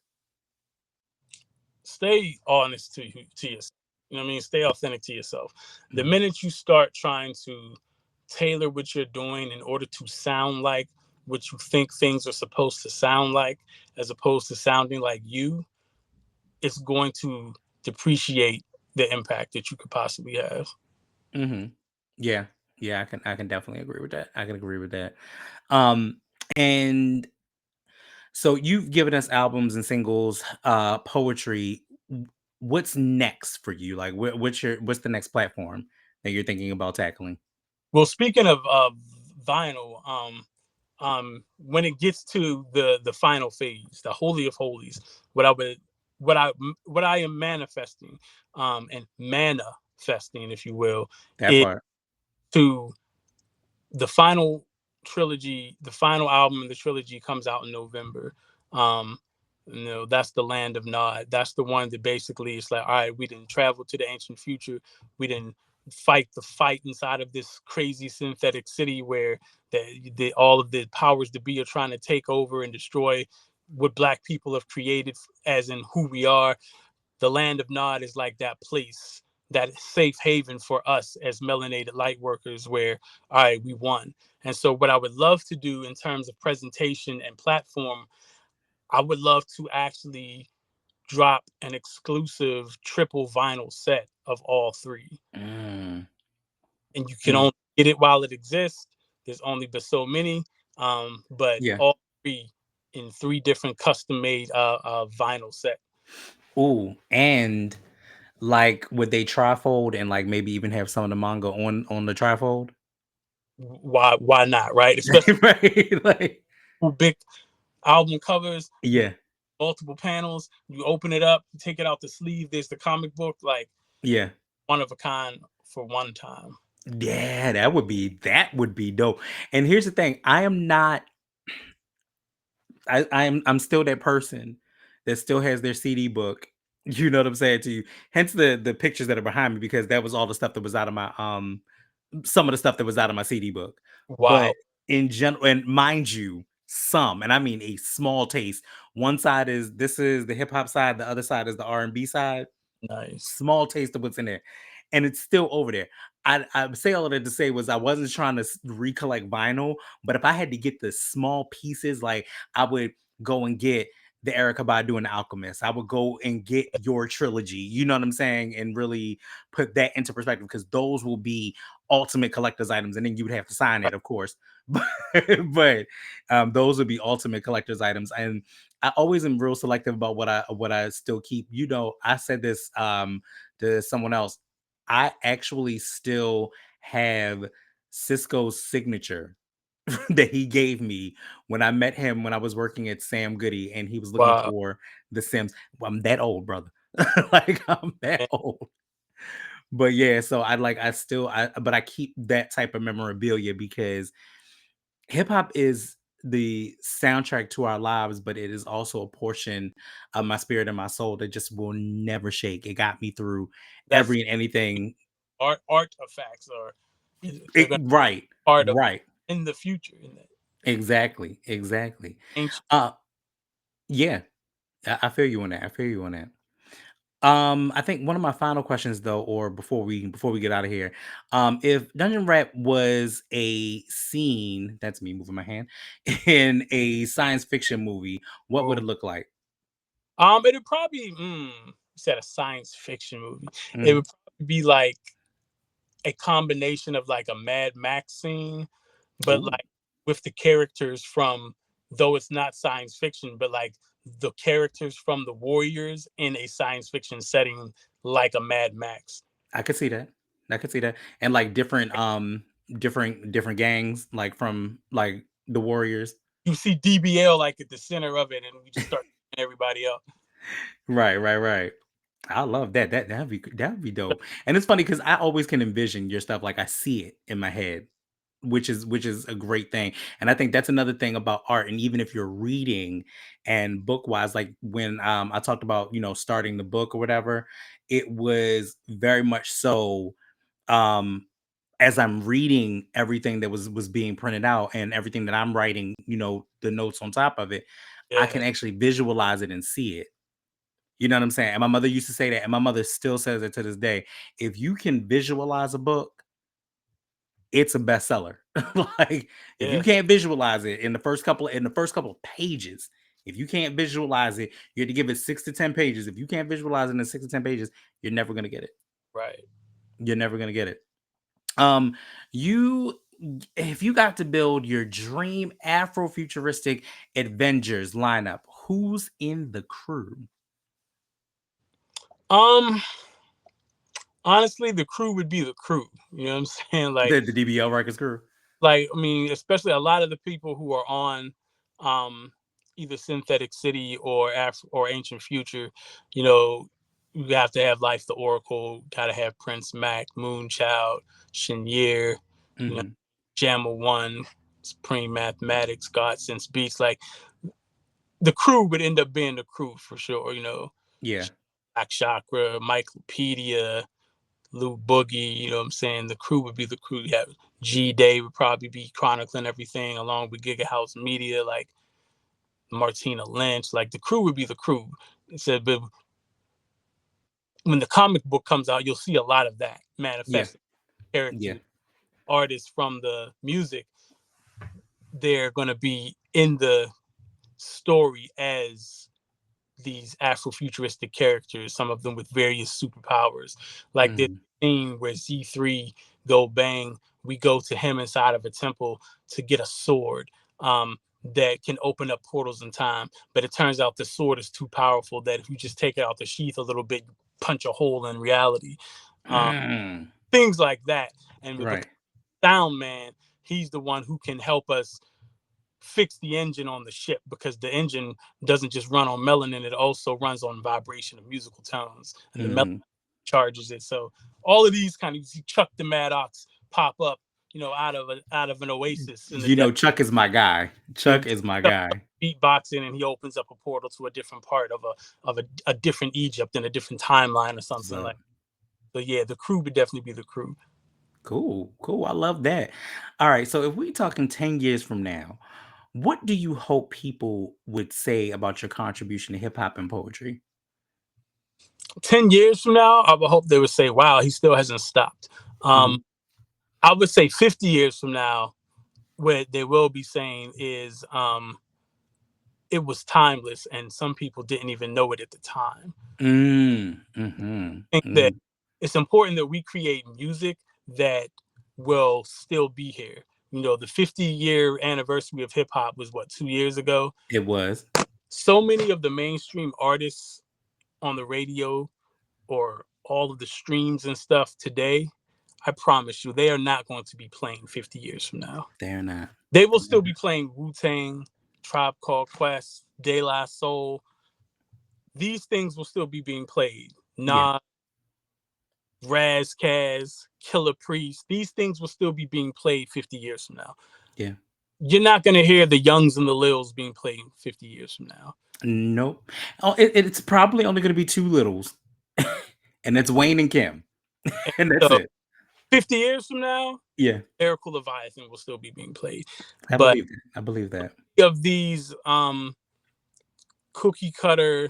Stay honest to yourself. You know what I mean? Stay authentic to yourself. The Mhm. minute you start trying to tailor what you're doing in order to sound like what you think things are supposed to sound like, as opposed to sounding like you, it's going to depreciate the impact that you could possibly have. Mhm. Yeah. Yeah, I can definitely agree with that. I can agree with that. And so you've given us albums and singles, poetry. What's next for you? Like what's the next platform that you're thinking about tackling? Well, speaking of vinyl, when it gets to the final phase, the holy of holies, what I would what I am manifesting, and manifesting, if you will, That is part. to the final trilogy. The final album in the trilogy comes out in November. um that's the Land of Nod. That's the one that basically it's like, all right, we didn't travel to the ancient future, we didn't fight the fight inside of this crazy synthetic city where all of the powers that be are trying to take over and destroy what black people have created as in who we are. The Land of Nod is like that place, that safe haven for us as melanated light workers where, all right, we won. And so what I would love to do in terms of presentation and platform, I would love to actually drop an exclusive triple vinyl set of all three. Mm, And you can mm, only get it while it exists. There's only but so many. But yeah. all three in three different custom made vinyl set. Ooh, and like would they trifold and like maybe even have some of the manga on the trifold? Why not, right? Especially Right? Like big album covers, yeah. multiple panels. You open it up, you take it out the sleeve. There's the comic book, like Yeah. one of a kind for one time. Yeah, that would be dope. And here's the thing, I'm still that person that still has their CD book. You know what I'm saying to you. Hence the pictures that are behind me because that was all the stuff that was out of my some of the stuff that was out of my CD book. But Wow, in general, and mind you, some, and I mean a small taste. One side is this is the hip hop side, the other side is the R&B side. nice. Small taste of what's in there, and it's still over there. I say all of that to say was I wasn't trying to recollect vinyl, but if I had to get the small pieces, like I would go and get the Erica Badu and the Alchemist. I would go and get your trilogy. You know what I'm saying, and really put that into perspective because those will be ultimate collector's items, and then you would have to sign it, of course. But those would be ultimate collector's items, and I always am real selective about what I still keep. I said this to someone else. I actually still have Cisco's signature that he gave me when I met him when I was working at Sam Goody and he was looking Wow, for the Sims. Well, I'm that old, brother. Like I'm that man, old. But yeah, so but I keep that type of memorabilia because hip hop is the soundtrack to our lives, but it is also a portion of my spirit and my soul that just will never shake. It got me through that's every and anything. artifacts, or they're gonna Right, be part of right, in the future in the exactly, exactly. ancient. Uh, yeah, I feel you on that. I feel you on that. I think one of my final questions though, or before we get out of here, if Dungeon Rap was a scene, that's me moving my hand, in a science fiction movie, what would Oh, it look like? it'd probably you said a science fiction movie. It Mm. would probably be like a combination of like a Mad Max scene, but Ooh, like with the characters from, though it's not science fiction, but like the characters from the Warriors in a science fiction setting, like a Mad Max. I could see that. I could see that. And like different gangs, like from like the Warriors. You see DBL like at the center of it, and we just start everybody up. Right, right, right. I love that. That'd be dope. And it's funny because I always can envision your stuff like I see it in my head. which is a great thing. And I think that's another thing about art. And even if you're reading and book wise, like when I talked about, starting the book or whatever, it was very much so, um as I'm reading everything that was being printed out and everything that I'm writing, the notes on top of it, I Yeah, can actually visualize it and see it. You know what I'm saying? And my mother used to say that, and my mother still says it to this day. If you can visualize a book, it's a bestseller. Like if you yeah, can't visualize it in the first couple of pages, if you can't visualize it, you have to give it 6 to 10 pages. If you can't visualize it in 6 to 10 pages, you're never gonna get it. right. You're never gonna get it. Um, you if you got to build your dream Afrofuturistic Avengers lineup, who's in the crew? Um, Honestly, the crew would be the crew. You know what I'm saying? The DBL Records crew. I mean, especially a lot of the people who are on um either Synthetic City or Ancient Future, you know, you have to have Life the Oracle, gotta have Prince Mac, Moonchild, Shinyear, you know, Hmm. Jammer One, Supreme Mathematics, God Sense Beats. Like the crew would end up being the crew for sure, you know. Yeah. Black Chakra, Michaelpedia, Lou Boogie, you know what I'm saying? The crew would be the crew. You have G Day would probably be chronicling everything along with Giga House Media, like Martina Lynch. Like the crew would be the crew. It said, but when the comic book comes out, you'll see a lot of that Yeah. manifesting Yeah. characters, artists from the music. They're going to be in the story as these Afrofuturistic characters, some of them with various superpowers. Like this Mhm. scene where Z3 go bang, we go to him inside of a temple to get a sword that can open up portals in time. But it turns out the sword is too powerful that if you just take it out the sheath a little bit, punch a hole in reality. Um, Mm. Things like that. And because Right. Sound Man, he's the one who can help us fix the engine on the ship because the engine doesn't just run on melanin, it also runs on vibration of musical tones, and the melanin Mhm. charges it. So all of these kind of, you see Chuck the Maddox pop up, you know, out of an oasis in the desert. Chuck is my guy. Chuck is my guy. Beatboxing, and he opens up a portal to a different part of a different Egypt in a different timeline or something So like. But yeah, the crew would definitely be the crew. cool. Cool. I love that. All right. So if we talking 10 years from now, what do you hope people would say about your contribution to hip hop and poetry? 10 years from now, I would hope they would say, "Wow, he still hasn't stopped." Um, Mhm. I would say 50 years from now, what they will be saying is it was timeless and some people didn't even know it at the time. Mm. Mhm. I think that Mhm. it's important that we create music that will still be here. You know, the 50-year anniversary of hip hop was what, 2 years ago? It was. So many of the mainstream artists on the radio or all of the streams and stuff today, I promise you, they are not going to be playing 50 years from now. They're not. They will still be playing Wu Tang, Tribe Called Quest, De La Soul. These things will still be being played. Yeah. Nas, Raz Kaz, Killer Priest. These things will still be being played 50 years from now. Yeah. You're not going to hear the Youngs and the Lils being played 50 years from now. Nope. Oh, it's probably only going to be two littles, and it's Wayne and Kim, And and that's so it. 50 years from now, Yeah. Lyrical Leviathan will still be being played. I But believe that. I believe that. of these cookie cutter,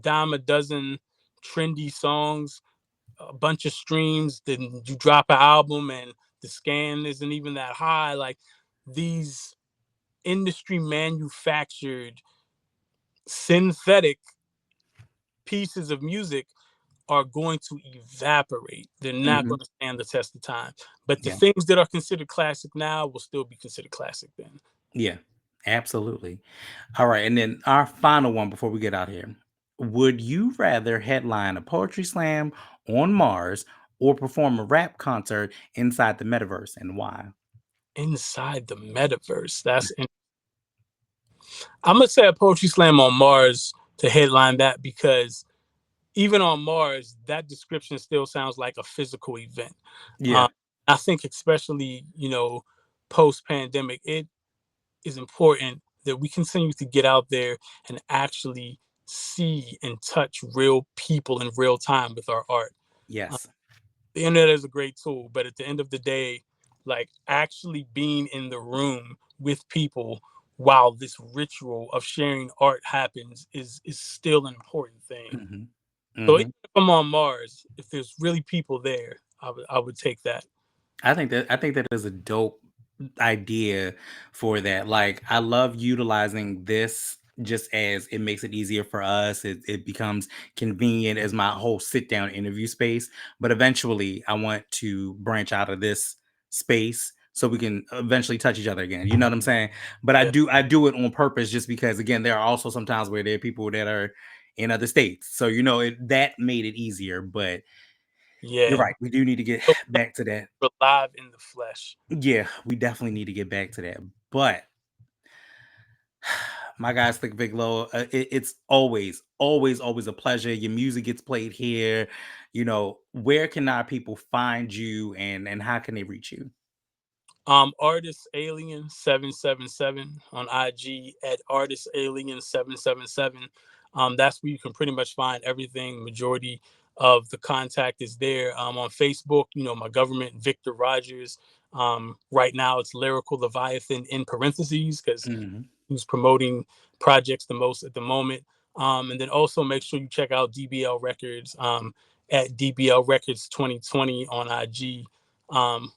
dime a dozen trendy songs, a bunch of streams, then you drop an album and the scan isn't even that high. Like these industry manufactured synthetic pieces of music are going to evaporate. They're not Mhm. going to stand the test of time. But the Yeah. things that are considered classic now will still be considered classic then. Yeah. Absolutely. All right, and then our final one before we get out here. Would you rather headline a poetry slam on Mars or perform a rap concert inside the metaverse, and why? Inside the metaverse, I'm gonna say a poetry slam on Mars to headline that because even on Mars, that description still sounds like a physical event. Yeah. Um, I think, especially, you know, post pandemic, it is important that we continue to get out there and actually see and touch real people in real time with our art. Uh, Yes. the internet is a great tool, but at the end of the day, like actually being in the room with people while this ritual of sharing art happens is still an important thing. Hmm. So even Hmm. if I'm on Mars, if there's really people there, I would take that. I think that is a dope idea for that. Like, I love utilizing this just as it makes it easier for us. It becomes convenient as my whole sit down interview space. But eventually, I want to branch out of this space so we can eventually touch each other again. You know what I'm saying? But I Yeah, do it on purpose just because, again, there are also some times where there are people that are in other states. So that made it easier. But you're yeah. right. We do need to get So back to that. we're live in the flesh. Yeah, we definitely need to get back to that. But my guy, Slick Big Low, it's always, always, always a pleasure. Your music gets played here. Where can our people find you, and how can they reach you? Artist Alien 777 on IG at Artist Alien 777. That's where you can pretty much find everything. Majority of the contact is there. On Facebook, my government, Victor Rogers. Right now it's Lyrical Leviathan in parentheses because Hmm. who's promoting projects the most at the moment. And then also make sure you check out DBL Records at DBL Records 2020 on IG.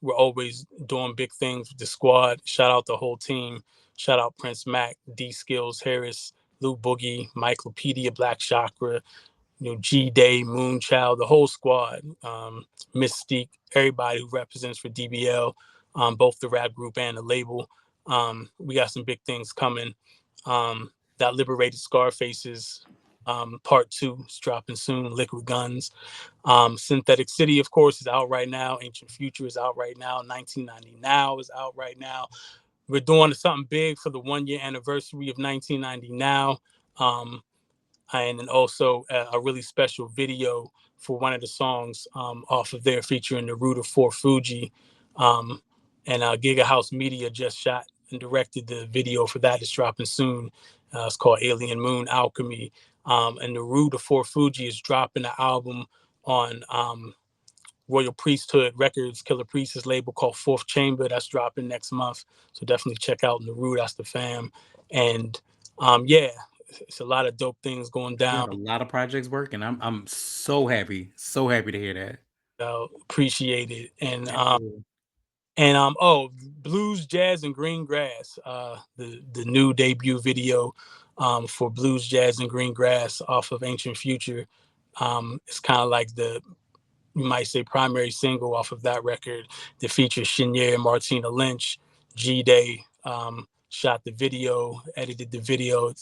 We're always doing big things with the squad. Shout out the whole team. Shout out Prince Mac, D Skills Harris, Lou Boogie, Michaelpedia, Black Chakra, G Day, Moonchild, the whole squad, Mystique, everybody who represents for DBL, both the rap group and the label. We got some big things coming. That Liberated Scarfaces part 2 is dropping soon. Liquid Guns. Synthetic City, of course, is out right now. Ancient Future is out right now. 1990 Now is out right now. We're doing something big for the 1 year anniversary of 1990 Now. And then also a really special video for one of the songs off of there featuring the root of 4 Fuji. Um, and Giga House Media just shot and directed the video for that. It's dropping soon. It's called Alien Moon Alchemy. And the root of 4 Fuji is dropping the album on Royal Priesthood Records, Killer Priest's label called Fourth Chamber. That's dropping next month. So definitely check out Naru. That's the fam. And yeah, it's a lot of dope things going You down. got a lot of projects working. I'm so happy to hear that. Appreciate it. Absolutely. Oh, Blues, Jazz, and Green Grass. The new debut video for Blues, Jazz, and Green Grass off of Ancient Future. It's kind of like you might say primary single off of that record that features Chenier and Martina Lynch. G Day shot the video, edited the video,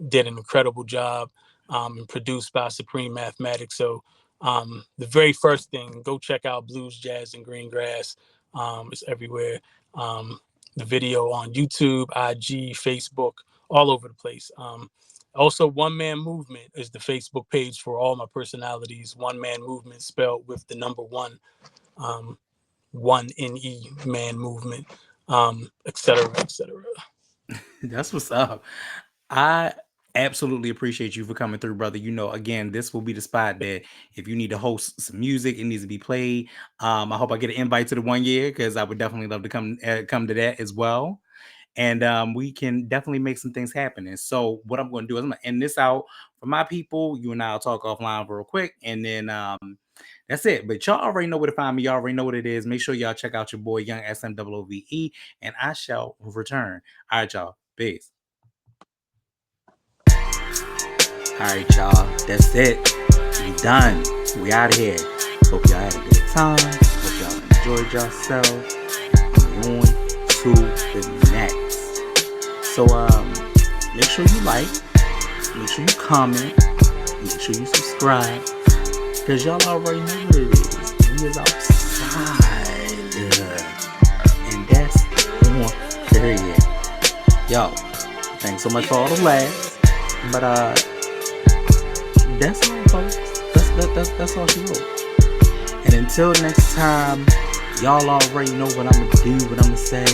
did an incredible job, and produced by Supreme Mathematics. So the very first thing, go check out Blues, Jazz, and Green Grass. It's everywhere. The video on YouTube, IG, Facebook, all over the place. Also, One Man Movement is the Facebook page for all my personalities. One Man Movement spelled with the number one, one NE Man Movement, et cetera, et cetera. That's what's up. I absolutely appreciate you for coming through, brother. Again, this will be the spot that if you need to host some music, it needs to be played. I hope I get an invite to the 1 year because I would definitely love to come to that as well. And we can definitely make some things happen. And so what I'm going to do is I'm going to end this out for my people. You and I'll talk offline real quick, and then that's it. But y'all already know where to find me. Y'all already know what it is. Make sure y'all check out your boy Young SMOOVE, and I shall return. All right, y'all. Peace. All right, y'all. That's it. We done. We out of here. Hope y'all had a good time. Hope y'all enjoyed yourselves. On to the next. So make sure you like, make sure you comment, make sure you subscribe, because y'all already know what it is. We is outside, and that's on period. Yo, thanks so much for all the laughs, but that's all, folks. That's all she wrote. And until next time, y'all already know what I'm gonna do, what I'm gonna say.